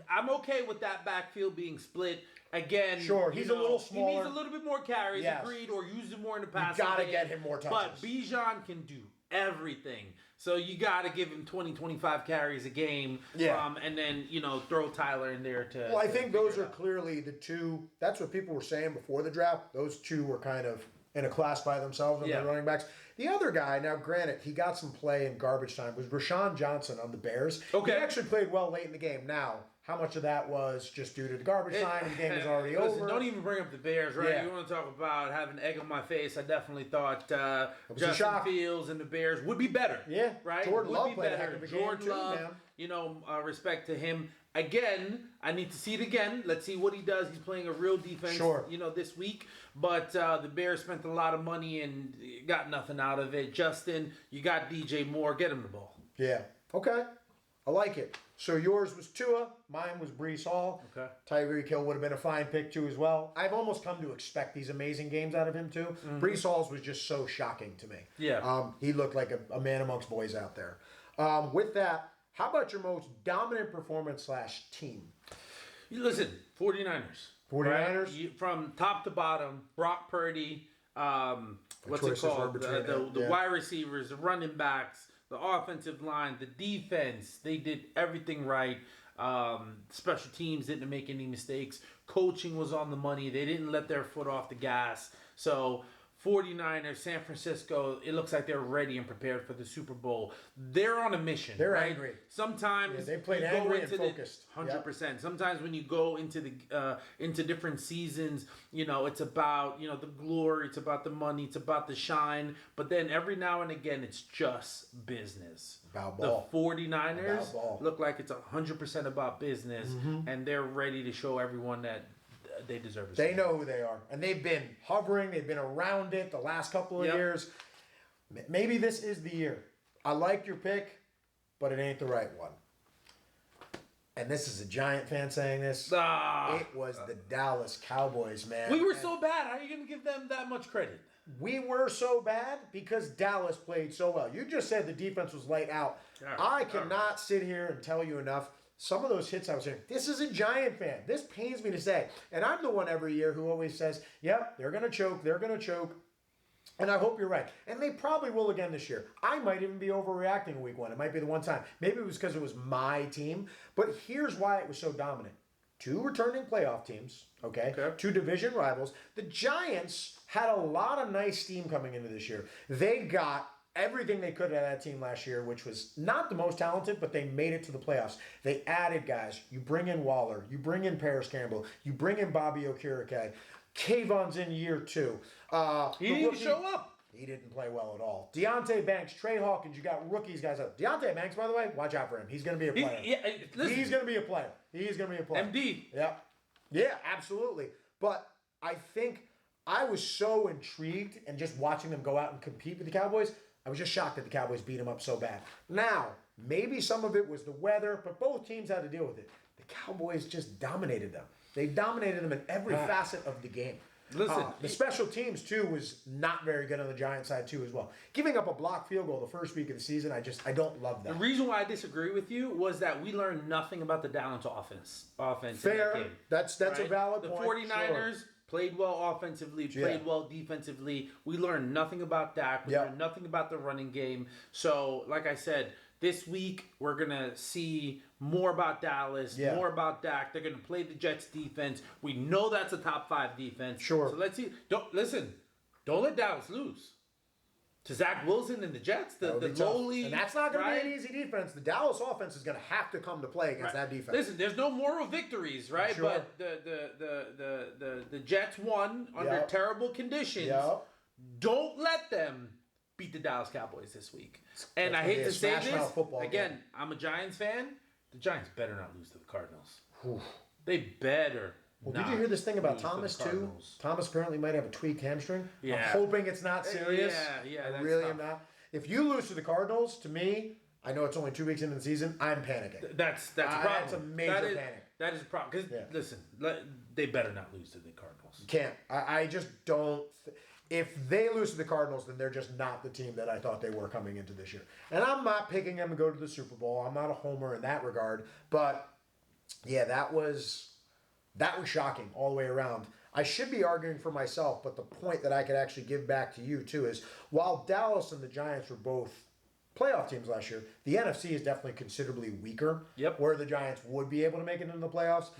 I'm okay with that backfield being split. Again, sure, he's a little smaller. He needs a little bit more carries, agreed, or use him more in the pass. You got to get him more touches. But Bijan can do everything. So you got to give him 20, 25 carries a game. Yeah. And then, throw Tyler in there to. Well, I think those are clearly the two. That's what people were saying before the draft. Those two were kind of in a class by themselves on their running backs. The other guy, now granted, he got some play in garbage time, was Rashawn Johnson on the Bears. Okay. He actually played well late in the game. Now, how much of that was just due to the garbage time and the game was already over? Don't even bring up the Bears, right? Yeah. You want to talk about having egg on my face. I definitely thought Justin Fields and the Bears would be better. Yeah. Right? Jordan Love played better. Jordan Love, respect to him. Again, I need to see it again. Let's see what he does. He's playing a real defense, this week. But the Bears spent a lot of money and got nothing out of it. Justin, you got DJ Moore. Get him the ball. Yeah. Okay. I like it. So yours was Tua. Mine was Breece Hall. Okay. Tyreek Hill would have been a fine pick too as well. I've almost come to expect these amazing games out of him too. Mm-hmm. Breece Hall's was just so shocking to me. Yeah. He looked like a man amongst boys out there. With that, how about your most dominant performance / team? Listen, 49ers. 49ers? Right? From top to bottom, Brock Purdy, what's it choices called? were between The wide receivers, the running backs, the offensive line, the defense. They did everything right. Special teams didn't make any mistakes. Coaching was on the money. They didn't let their foot off the gas. So 49ers, San Francisco, it looks like they're ready and prepared for the Super Bowl. They're on a mission. They're right? angry. Sometimes they played you go angry into and focused. 100%. Sometimes when you go into different seasons, it's about the glory, it's about the money, it's about the shine. But then every now and again, it's just business. About ball. The 49ers About ball. look like it's 100% about business, and they're ready to show everyone that they deserve it. They know who they are. And they've been hovering. They've been around it the last couple of years. Maybe this is the year. I like your pick, but it ain't the right one. And this is a Giant fan saying this. It was the Dallas Cowboys, man. We were so bad. How are you going to give them that much credit? We were so bad because Dallas played so well. You just said the defense was light out. I cannot sit here and tell you enough. Some of those hits I was hearing, this is a Giant fan. This pains me to say. And I'm the one every year who always says, yep, they're going to choke. They're going to choke. And I hope you're right. And they probably will again this year. I might even be overreacting week one. It might be the one time. Maybe it was because it was my team. But here's why it was so dominant. 2 returning playoff teams, okay? 2 division rivals. The Giants had a lot of nice steam coming into this year. They got everything they could out of that team last year, which was not the most talented, but they made it to the playoffs. They added guys. You bring in Waller. You bring in Paris Campbell. You bring in Bobby Okereke. Kayvon's in year 2. He didn't show up. He didn't play well at all. Deontay Banks, Trey Hawkins, you got rookies guys up. Deontay Banks, by the way, watch out for him. He's going to be a player. He's going to be a player. He's going to be a player. MD. Yep. Yeah, absolutely. But I think I was so intrigued and just watching them go out and compete with the Cowboys, I was just shocked that the Cowboys beat them up so bad. Now, maybe some of it was the weather, but both teams had to deal with it. The Cowboys just dominated them. They dominated them in every facet of the game. Listen, the special teams, too, was not very good on the Giants side, too, as well. Giving up a blocked field goal the first week of the season, I don't love that. The reason why I disagree with you was that we learned nothing about the Dallas offense Fair. in that game. That's a valid point. The 49ers played well offensively, played well defensively. We learned nothing about Dak. We learned nothing about the running game. So, like I said, this week we're going to see more about Dallas, more about Dak. They're going to play the Jets defense. We know that's a top 5 defense. Sure. So let's see. Don't let Dallas lose to Zach Wilson and the Jets, the lowly. And that's not going to be an easy defense. The Dallas offense is going to have to come to play against that defense. Listen, there's no moral victories, right? Sure. But the Jets won under terrible conditions. Yep. Don't let them beat the Dallas Cowboys this week. And I hate to say this, again, I'm a Giants fan. The Giants better not lose to the Cardinals. They better. Well, did you hear this thing about Thomas, too? Thomas apparently might have a tweaked hamstring. Yeah. I'm hoping it's not serious. Yeah. I really am not. If you lose to the Cardinals, to me, I know it's only 2 weeks into the season, I'm panicking. That's a problem. That's a major panic. That is a problem. Because, listen, they better not lose to the Cardinals. You can't. I just don't. If they lose to the Cardinals, then they're just not the team that I thought they were coming into this year. And I'm not picking them to go to the Super Bowl. I'm not a homer in that regard. But, yeah, that was shocking all the way around. I should be arguing for myself, but the point that I could actually give back to you, too, is while Dallas and the Giants were both playoff teams last year, the NFC is definitely considerably weaker. Where the Giants would be able to make it into the playoffs.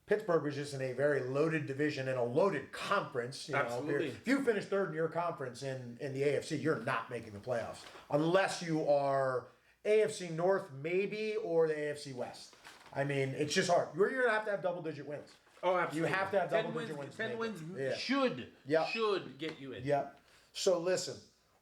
Pittsburgh was just in a very loaded division and a loaded conference. Absolutely. If you finish third in your conference in the AFC, you're not making the playoffs. Unless you are AFC North, maybe, or the AFC West. I mean, it's just hard. You're going to have double-digit wins. Oh, absolutely. You have to have double-digit wins. 10 wins should get you in. Yep. So, listen,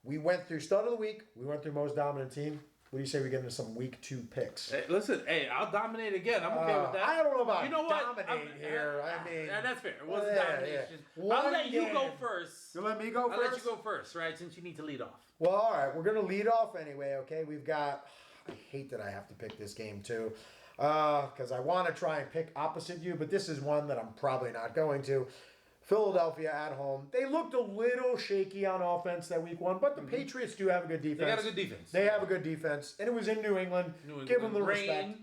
we went through start of the week. We went through most dominant team. What do you say we get into some week 2 picks? Hey, listen, I'll dominate again. I'm okay with that. I don't know about dominate here. I mean, that's fair. It wasn't domination. I'll let you go first. You let me go first? I'll let you go first, right? Since you need to lead off. Well, all right. We're going to lead off anyway, okay? We've got... I hate that I have to pick this game, too. Because I want to try and pick opposite you, but this is one that I'm probably not going to. Philadelphia at home. They looked a little shaky on offense that week 1, but the Patriots do have a good defense. They got a good defense. They have a good defense, and it was in New England. Give them the respect.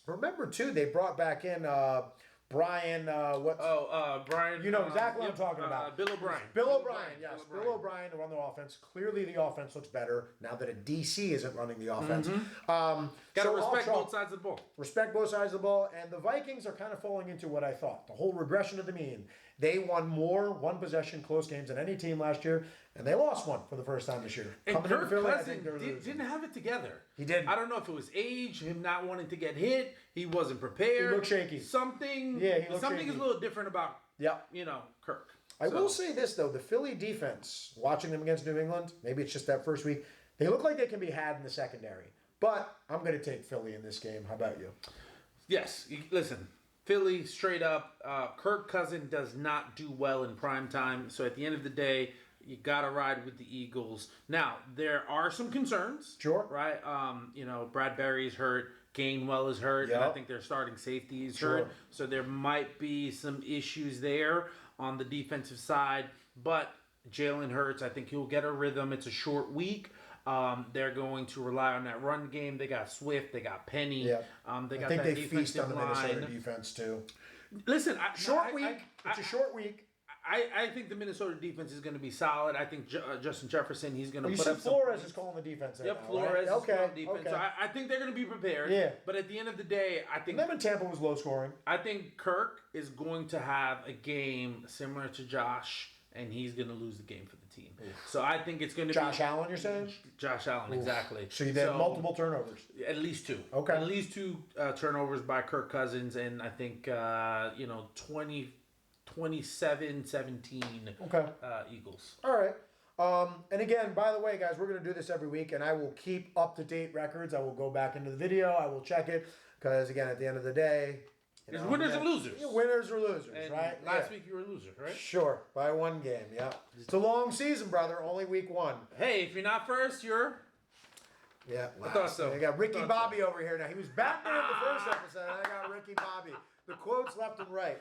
Remember, too, they brought back in Brian, Brian. You know exactly what I'm talking about. Bill O'Brien. Bill O'Brien, yes. Bill O'Brien to run the offense. Clearly, the offense looks better now that a DC isn't running the offense. Got to respect both sides of the ball. Respect both sides of the ball, and the Vikings are kind of falling into what I thought. The whole regression of the mean. They won more one-possession close games than any team last year, and they lost one for the first time this year. And Kirk Cousins didn't have it together. He didn't. I don't know if it was age, him not wanting to get hit, he wasn't prepared. He looked shaky. Something shaky. Is a little different about, Kirk. I will say this, though. The Philly defense, watching them against New England, maybe it's just that first week, they look like they can be had in the secondary. But I'm going to take Philly in this game. How about you? Yes. Listen, Philly, straight up, Kirk Cousins does not do well in prime time. So at the end of the day, you got to ride with the Eagles. Now, there are some concerns. Sure. Right? Bradbury's hurt. Gainwell is hurt. Yep. And I think their starting safety is hurt. So there might be some issues there on the defensive side. But Jalen Hurts, I think he'll get a rhythm. It's a short week. They're going to rely on that run game. They got Swift. They got Penny. Yeah. They got I think that they feast on the Minnesota line. defense, too. Listen, Short week. It's a short week. I think the Minnesota defense is going to be solid. I think Justin Jefferson, he's going to put up some Flores is calling the defense. Yep, now, Flores right? is calling the defense. Okay. So I think they're going to be prepared. Yeah. But at the end of the day, I think them in Tampa was low scoring. I think Kirk is going to have a game similar to Josh, and he's going to lose the game for the team. Oof. So I think it's going to be Josh Allen, you're saying? Josh Allen, exactly. So you had multiple turnovers. At least 2. Okay. At least 2 turnovers by Kirk Cousins, and I think 27-17 Eagles. All right. And again, by the way, guys, we're going to do this every week, and I will keep up-to-date records. I will go back into the video. I will check it because, again, at the end of the day... It's winners and losers. Winners or losers, and right? Last week you were a loser, right? Sure. By 1 game, yeah. It's a long season, brother. Only week 1. Hey, if you're not first, you're... Yeah. I thought so. I got Ricky Bobby over here now. He was Batman in the first episode, and I got Ricky Bobby. The quotes left and right.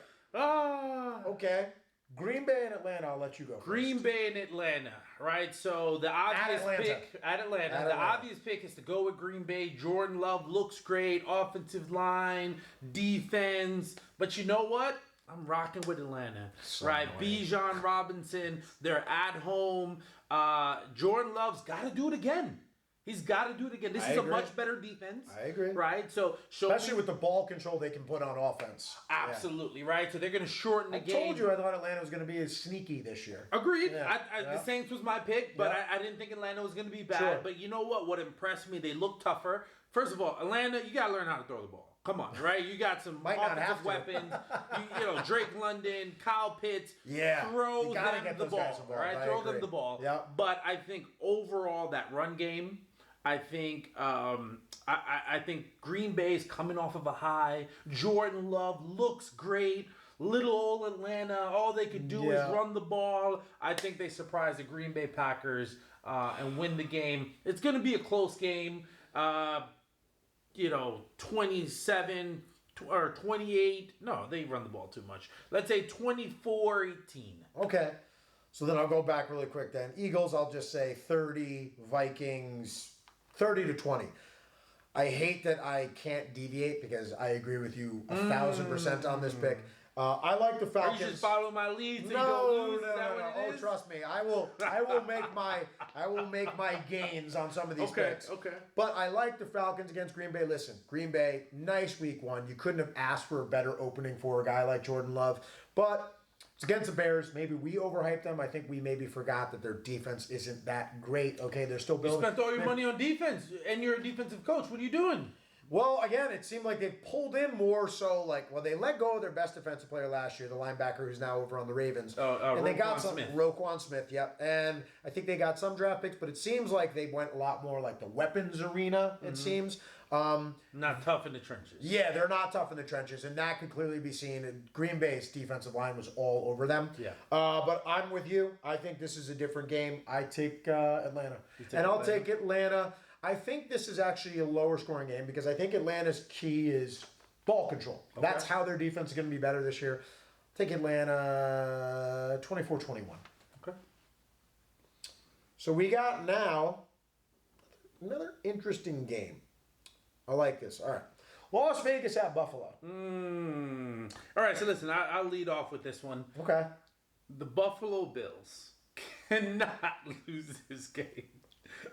Okay. Green Bay and Atlanta, I'll let you go first. Green Bay and Atlanta, right? So the obvious pick at Atlanta. The obvious pick is to go with Green Bay. Jordan Love looks great. Offensive line, defense. But you know what? I'm rocking with Atlanta, right? Bijan Robinson, they're at home. Jordan Love's got to do it again. He's got to do it again. This is a much better defense. I agree. Right? So especially with the ball control they can put on offense. Absolutely, right? So they're going to shorten the game. I told you I thought Atlanta was going to be as sneaky this year. Agreed. The Saints was my pick, but I didn't think Atlanta was going to be bad. Sure. But you know what? What impressed me, they look tougher. First of all, Atlanta, you got to learn how to throw the ball. Come on, right? You got some offensive weapons. Drake London, Kyle Pitts. Throw them the ball, right? Throw them the ball. Yep. But I think overall that run game, I think I think Green Bay's coming off of a high. Jordan Love looks great. Little old Atlanta, all they could do is run the ball. I think they surprise the Green Bay Packers and win the game. It's going to be a close game. 27 or 28. No, they run the ball too much. Let's say 24-18. Okay. So then I'll go back really quick then. Eagles, I'll just say 30. Vikings, 30-20. I hate that I can't deviate because I agree with you 1,000% on this pick. I like the Falcons. Are you just following my lead so no, you don't lose? No, Is that no. what it is? Trust me. I will make my gains on some of these picks. Okay. But I like the Falcons against Green Bay. Listen, Green Bay, nice week 1. You couldn't have asked for a better opening for a guy like Jordan Love. But it's against the Bears. Maybe we overhyped them. I think we maybe forgot that their defense isn't that great. Okay, they're still building. You spent all your money on defense, and you're a defensive coach. What are you doing? Well, again, it seemed like they pulled in more so they let go of their best defensive player last year, the linebacker who's now over on the Ravens. And they got some Roquan Smith, yep. And I think they got some draft picks, but it seems like they went a lot more like the weapons arena, it seems. Not tough in the trenches. Yeah, they're not tough in the trenches, and that could clearly be seen. And Green Bay's defensive line was all over them. Yeah. But I'm with you. I think this is a different game. I take Atlanta. I'll take Atlanta. I think this is actually a lower scoring game because I think Atlanta's key is ball control. Okay. That's how their defense is going to be better this year. Take Atlanta 24-21. Okay. So we got now another interesting game. I like this. All right. Las Vegas at Buffalo. All right, so listen, I'll lead off with this one. Okay. The Buffalo Bills cannot lose this game.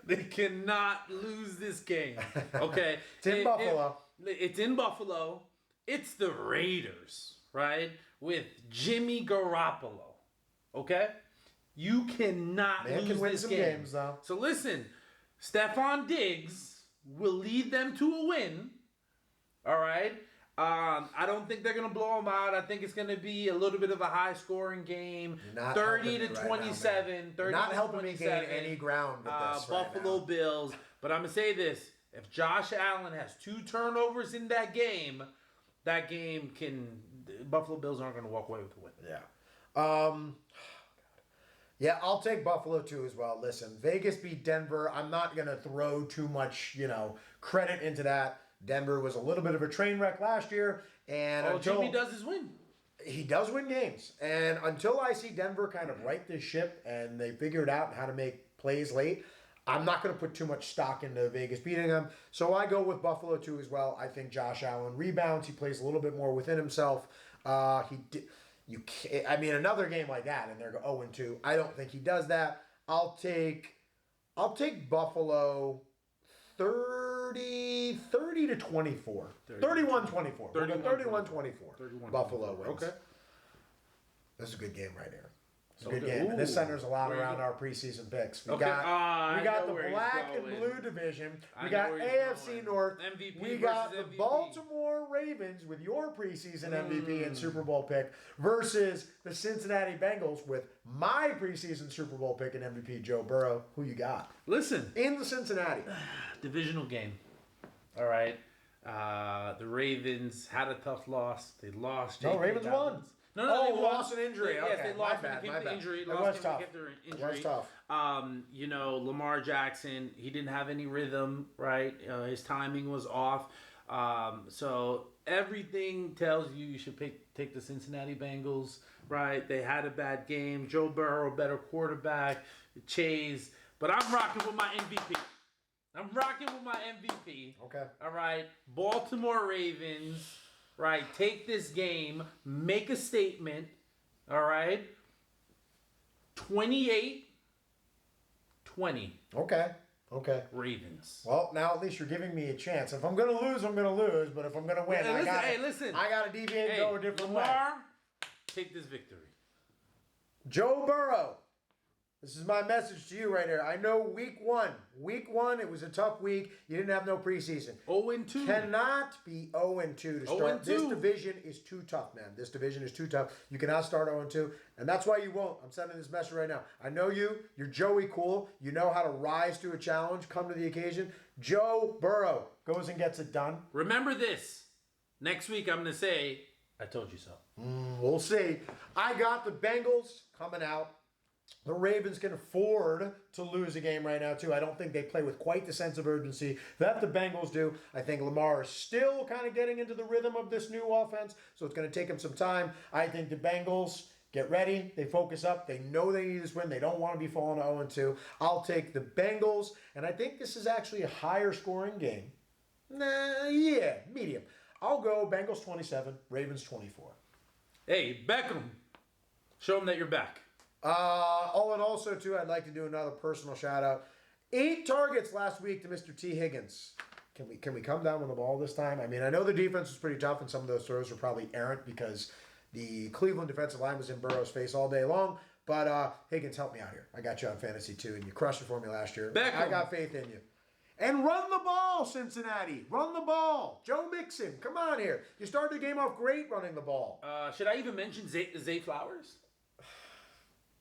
They cannot lose this game. Okay? It's in Buffalo. It's in Buffalo. It's the Raiders, right? With Jimmy Garoppolo. Okay? You cannot Man lose can win this some game. games, though. So listen, Stephon Diggs will lead them to a win. All right? I don't think they're going to blow them out. I think it's going to be a little bit of a high-scoring game. 30 to 27. 30 Not to helping me gain 27. any ground with this Buffalo right now. Bills. But I'm going to say this. If Josh Allen has 2 turnovers in that game Buffalo Bills aren't going to walk away with the win. Yeah. Yeah, I'll take Buffalo too as well. Listen, Vegas beat Denver. I'm not going to throw too much, credit into that. Denver was a little bit of a train wreck last year. And until Jimmy does his win. He does win games. And until I see Denver kind of right this ship and they figured out how to make plays late, I'm not going to put too much stock into Vegas beating them. So I go with Buffalo too as well. I think Josh Allen rebounds. He plays a little bit more within himself. Another game like that and they're 0-2. I don't think he does that. I'll take Buffalo 30 to 24. 31-24. 31-24. Buffalo wins. Okay. This is a good game right here. It's a good game. And this centers a lot around our preseason picks. We got the black and blue division. We got AFC North. MVP we got the MVP. Baltimore Ravens with your preseason MVP and Super Bowl pick versus the Cincinnati Bengals with my preseason Super Bowl pick and MVP, Joe Burrow. Who you got? Listen. In the Cincinnati. Divisional game. All right. The Ravens had a tough loss. They lost. No, Ravens won. No, they won. lost an injury. Yes, Okay, they lost my when it came bad. to injury. It was tough. It was tough. Lamar Jackson, he didn't have any rhythm, right? His timing was off. So everything tells you should take the Cincinnati Bengals, right? They had a bad game. Joe Burrow, better quarterback. Chase. But I'm rocking with my MVP. Okay. All right. Baltimore Ravens. Right, take this game, make a statement, all right? 28-20. Okay. Ravens. Well, now at least you're giving me a chance. If I'm going to lose, I'm going to lose. But if I'm going to win, I got to deviate and go a different way. Lamar, take this victory. Joe Burrow. This is my message to you right here. I know week one, it was a tough week. You didn't have no preseason. 0-2. Cannot be 0-2 to start. 0-2. This division is too tough, man. This division is too tough. You cannot start 0-2, and that's why you won't. I'm sending this message right now. I know you. You're Joey Cool. You know how to rise to a challenge, come to the occasion. Joe Burrow goes and gets it done. Remember this. Next week, I'm going to say, I told you so. We'll see. I got the Bengals coming out. The Ravens can afford to lose a game right now, too. I don't think they play with quite the sense of urgency that the Bengals do. I think Lamar is still kind of getting into the rhythm of this new offense, so it's going to take him some time. I think the Bengals get ready. They focus up. They know they need this win. They don't want to be falling to 0-2. I'll take the Bengals, and I think this is actually a higher scoring game. Medium. I'll go Bengals 27, Ravens 24. Hey, Beckham, show them that you're back. And also, too, I'd like to do another personal shout-out. 8 targets last week to Mr. T. Higgins. Can we come down with the ball this time? I mean, I know the defense was pretty tough, and some of those throws were probably errant because the Cleveland defensive line was in Burrow's face all day long. But Higgins, help me out here. I got you on fantasy, too, and you crushed it for me last year. Beckham. I got faith in you. And run the ball, Cincinnati. Run the ball. Joe Mixon, come on here. You started the game off great running the ball. Should I even mention Zay Flowers?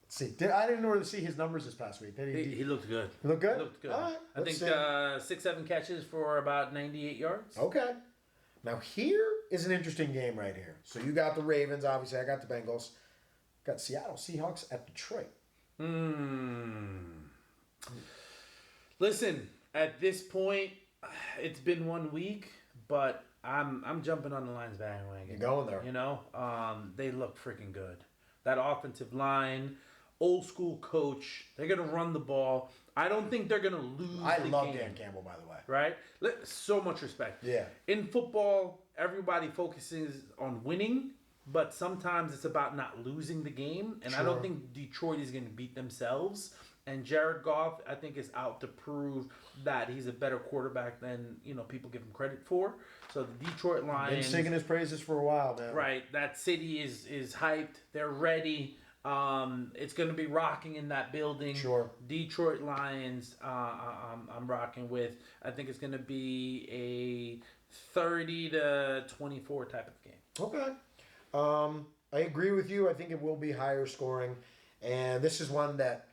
See, I didn't know to see his numbers this past week. He looked good. He looked good? He looked good. All right, I think 6-7 catches for about 98 yards. Okay. Now here is an interesting game right here. So you got the Ravens, obviously. I got the Bengals. Got Seattle Seahawks at Detroit. Listen, at this point, it's been 1 week, but I'm jumping on the Lions bandwagon. You're going there. You know, they look freaking good. That offensive line, old school coach. They're gonna run the ball. I don't think they're gonna lose. I the love game, Dan Campbell, by the way. right? So much respect. Yeah. In football, everybody focuses on winning, but sometimes it's about not losing the game. And I don't think Detroit is going to beat themselves. And Jared Goff, I think, is out to prove that he's a better quarterback than people give him credit for. So the Detroit Lions, Been singing his praises for a while, man. right? That city is hyped. They're ready. It's going to be rocking in that building. Sure. Detroit Lions, I'm rocking with. I think it's going to be a 30-24 type of game. Okay. I agree with you. I think it will be higher scoring. And this is one that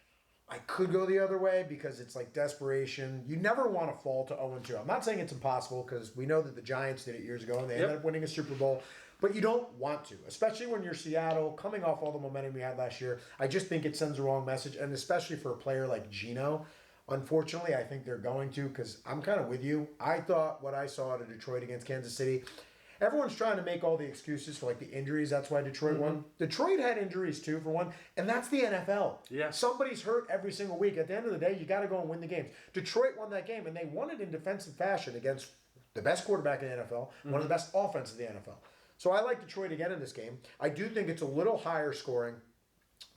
I could go the other way because it's like desperation. You never want to fall to 0-2. I'm not saying it's impossible because we know that the Giants did it years ago and they ended up winning a Super Bowl. But you don't want to, especially when you're Seattle, coming off all the momentum we had last year. I just think it sends the wrong message, and especially for a player like Geno. Unfortunately, I think they're going to because I'm kind of with you. I thought what I saw out of Detroit against Kansas City, everyone's trying to make all the excuses for like the injuries. That's why Detroit won. Detroit had injuries too, for one, and that's the NFL. Yeah. Somebody's hurt every single week. At the end of the day, you got to go and win the games. Detroit won that game, and they won it in defensive fashion against the best quarterback in the NFL, one of the best offenses in the NFL. So I like Detroit again in this game. I do think it's a little higher scoring,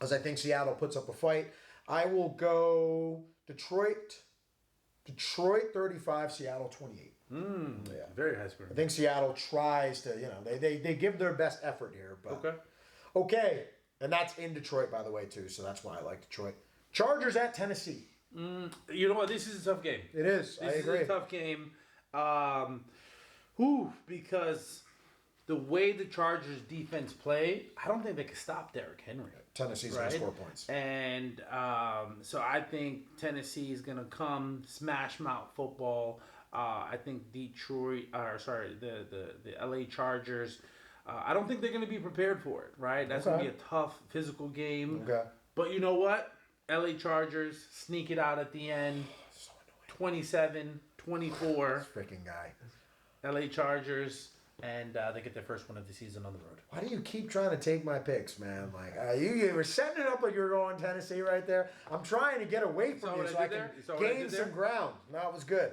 as I think Seattle puts up a fight. I will go Detroit 35, Seattle 28. Yeah, very high scoring. I think Seattle tries to, they give their best effort here. But okay, and that's in Detroit, by the way, too. So that's why I like Detroit. Chargers at Tennessee. You know what? This is a tough game. It is. I agree. This is a tough game. Because the way the Chargers defense play, I don't think they can stop Derrick Henry. Tennessee's going to score points. And so I think Tennessee is going to come smash mouth football. I think the LA Chargers, I don't think they're going to be prepared for it, right? That's going to be a tough physical game. Okay. But you know what? LA Chargers sneak it out at the end. 27-24. Freaking guy. LA Chargers. And they get their first win of the season on the road. Why do you keep trying to take my picks, man? Like you were setting it up like you were going Tennessee right there. I'm trying to get away from you so I can gain some ground. No, it was good.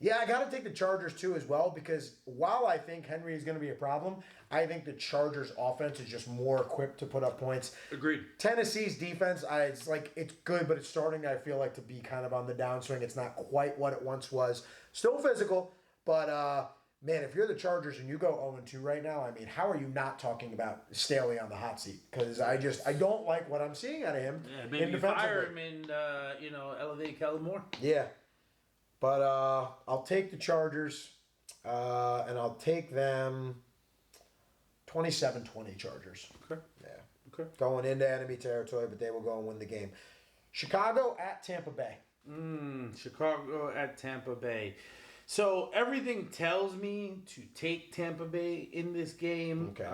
Yeah, I got to take the Chargers too as well because while I think Henry is going to be a problem, I think the Chargers offense is just more equipped to put up points. Agreed. Tennessee's defense, it's good, but it's starting, I feel like, to be kind of on the downswing. It's not quite what it once was. Still physical. But, man, if you're the Chargers and you go 0-2 right now, I mean, how are you not talking about Staley on the hot seat? Because I don't like what I'm seeing out of him. Yeah, maybe you fire him and, elevate Kellen Moore. Yeah. But I'll take the Chargers, and I'll take them 27-20 Chargers. Okay. Yeah. Okay. Going into enemy territory, but they will go and win the game. Chicago at Tampa Bay. Chicago at Tampa Bay. So everything tells me to take Tampa Bay in this game. Okay.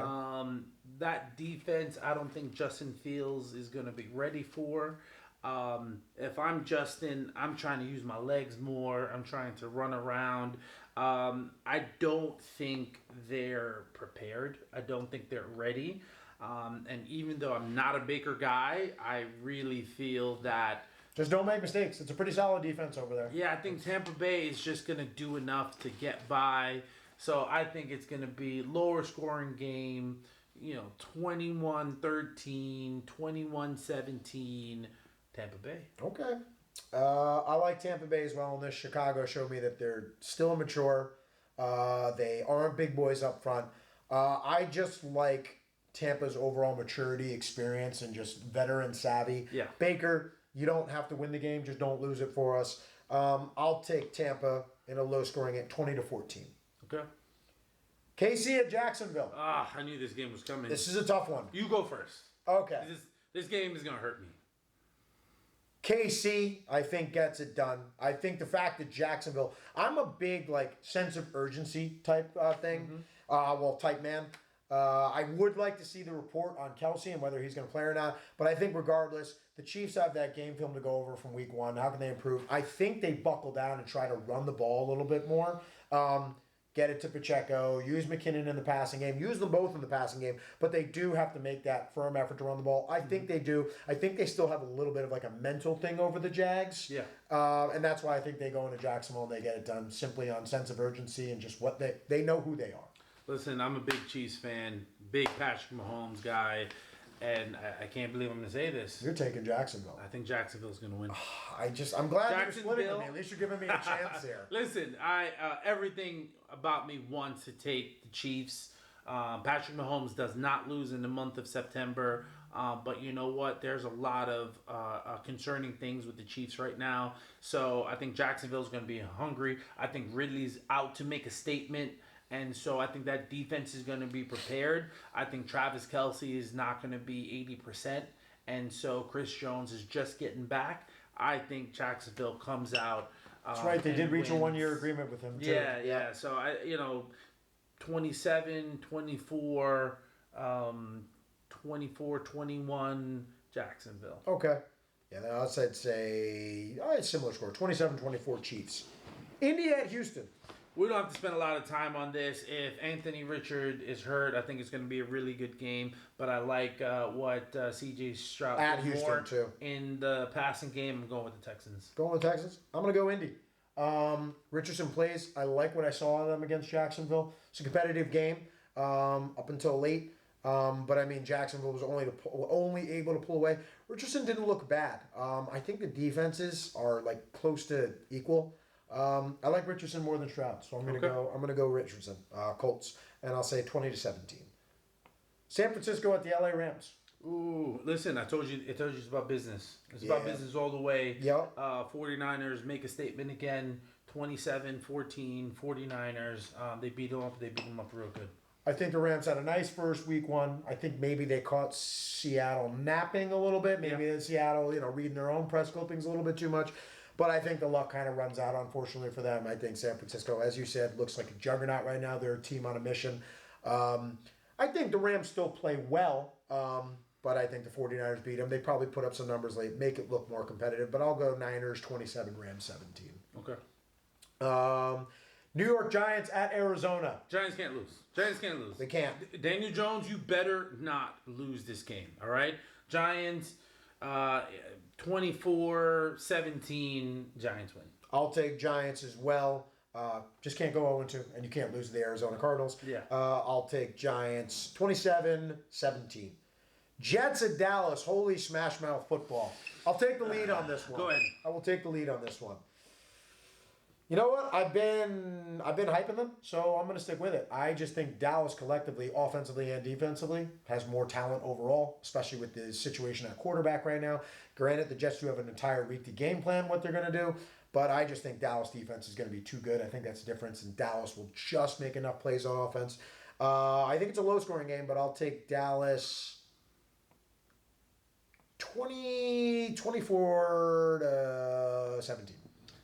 That defense, I don't think Justin Fields is going to be ready for. If I'm Justin, I'm trying to use my legs more. I'm trying to run around. I don't think they're prepared. I don't think they're ready. And even though I'm not a Baker guy, I really feel that just don't make mistakes. It's a pretty solid defense over there. Yeah, I think Tampa Bay is just going to do enough to get by. So I think it's going to be lower scoring game, 21-13, 21-17, Tampa Bay. Okay. I like Tampa Bay as well in this. Chicago showed me that they're still immature. They aren't big boys up front. I just like Tampa's overall maturity, experience, and just veteran savvy. Yeah. Baker, you don't have to win the game. Just don't lose it for us. I'll take Tampa in a low scoring at 20-14. Okay. KC at Jacksonville. I knew this game was coming. This is a tough one. You go first. Okay. This game is going to hurt me. KC, I think, gets it done. I think the fact that Jacksonville, I'm a big sense of urgency type thing. Type man. I would like to see the report on Kelsey and whether he's going to play or not. But I think regardless, the Chiefs have that game film to go over from week one. How can they improve? I think they buckle down and try to run the ball a little bit more. Get it to Pacheco, use McKinnon in the passing game, use them both in the passing game, but they do have to make that firm effort to run the ball. I think they do. I think they still have a little bit of like a mental thing over the Jags. Yeah. And that's why I think they go into Jacksonville and they get it done simply on sense of urgency and just what they know who they are. Listen, I'm a big Chiefs fan, big Patrick Mahomes guy, and I can't believe I'm going to say this. You're taking Jacksonville. I think Jacksonville's going to win. I'm glad you're splitting with me. At least you're giving me a chance here. Listen, everything about me wants to take the Chiefs. Patrick Mahomes does not lose in the month of September. But you know what? There's a lot of concerning things with the Chiefs right now. So I think Jacksonville's going to be hungry. I think Ridley's out to make a statement. And so I think that defense is going to be prepared. I think Travis Kelce is not going to be 80%. And so Chris Jones is just getting back. I think Jacksonville comes out. That's right. They did reach a 1-year agreement with him, too. Yeah. So, 27, 24, 24-21 Jacksonville. Okay. Yeah, then I'd say similar score, 27-24 Chiefs. Indy at Houston. We don't have to spend a lot of time on this. If Anthony Richard is hurt, I think it's going to be a really good game. But I like what C.J. Stroud at Houston too in the passing game. I'm going with the Texans. Going with the Texans. I'm going to go Indy. Richardson plays. I like what I saw of them against Jacksonville. It's a competitive game up until late. But I mean, Jacksonville was only able to pull away. Richardson didn't look bad. I think the defenses are like close to equal. I like Richardson more than Stroud, so I'm gonna go Richardson, Colts, and I'll say 20-17. San Francisco at the LA Rams. Ooh, listen, I told you it's about business. It's about business all the way. Yep. 49ers make a statement again, 27-14, 49ers. They beat them up real good. I think the Rams had a nice first week one. I think maybe they caught Seattle napping a little bit. Maybe Seattle, reading their own press clippings a little bit too much. But I think the luck kind of runs out, unfortunately, for them. I think San Francisco, as you said, looks like a juggernaut right now. They're a team on a mission. I think the Rams still play well, but I think the 49ers beat them. They probably put up some numbers late, make it look more competitive. But I'll go Niners 27, Rams 17. Okay. New York Giants at Arizona. Giants can't lose. They can't. Daniel Jones, you better not lose this game, all right? Giants... 24-17, Giants win. I'll take Giants as well. Just can't go 0-2, and you can't lose to the Arizona Cardinals. Yeah. I'll take Giants 27-17. Jets at Dallas. Holy smash mouth football. I'll take the lead on this one. Go ahead. I will take the lead on this one. You know what? I've been hyping them, so I'm going to stick with it. I just think Dallas collectively, offensively and defensively, has more talent overall, especially with the situation at quarterback right now. Granted, the Jets do have an entire week to game plan what they're going to do, but I just think Dallas defense is going to be too good. I think that's the difference, and Dallas will just make enough plays on offense. I think it's a low-scoring game, but I'll take Dallas 24-17.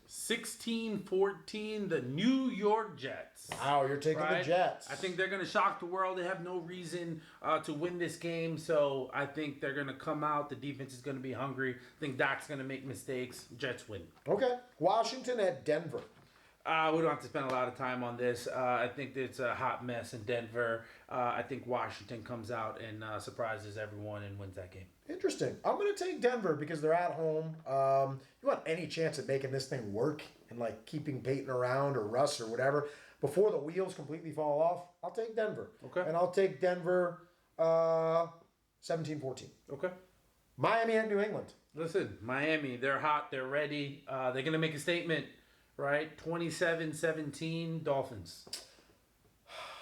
16-14, the New York Jets. Wow, you're taking the Jets. I think they're going to shock the world. They have no reason to win this game, so I think they're going to come out. The defense is going to be hungry. I think Dak's going to make mistakes. Jets win. Okay. Washington at Denver. We don't have to spend a lot of time on this. I think it's a hot mess in Denver. I think Washington comes out and surprises everyone and wins that game. Interesting. I'm going to take Denver because they're at home. You want any chance at making this thing work and like keeping Peyton around or Russ or whatever before the wheels completely fall off, I'll take Denver. Okay. And I'll take Denver 17-14. Okay. Miami at New England. Listen, Miami, they're hot. They're ready. They're going to make a statement. Right, 27-17 Dolphins.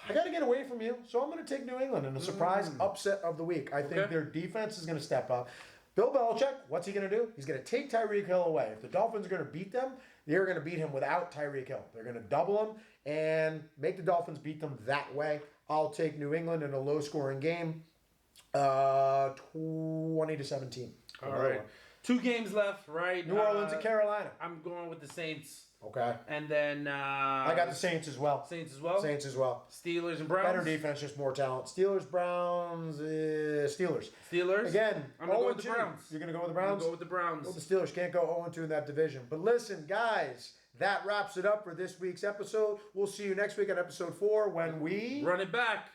I got to get away from you, so I'm going to take New England in a surprise upset of the week. I think their defense is going to step up. Bill Belichick, what's he going to do? He's going to take Tyreek Hill away. If the Dolphins are going to beat them, they're going to beat him without Tyreek Hill. They're going to double him and make the Dolphins beat them that way. I'll take New England in a low-scoring game, 20-17. All right. 2 games left, right? New Orleans and Carolina. I'm going with the Saints. Okay. And then I got the Saints as well. Saints as well. Saints as well. Steelers and Browns. Better defense, just more talent. Steelers, Browns, Steelers. Steelers. Again, I'm gonna go with the 0-2. Browns. You're going to go with the I'm Browns? gonna go with the Browns. Well, the Steelers can't go 0-2 in that division. But listen, guys, that wraps it up for this week's episode. We'll see you next week on episode 4 when we Run it back.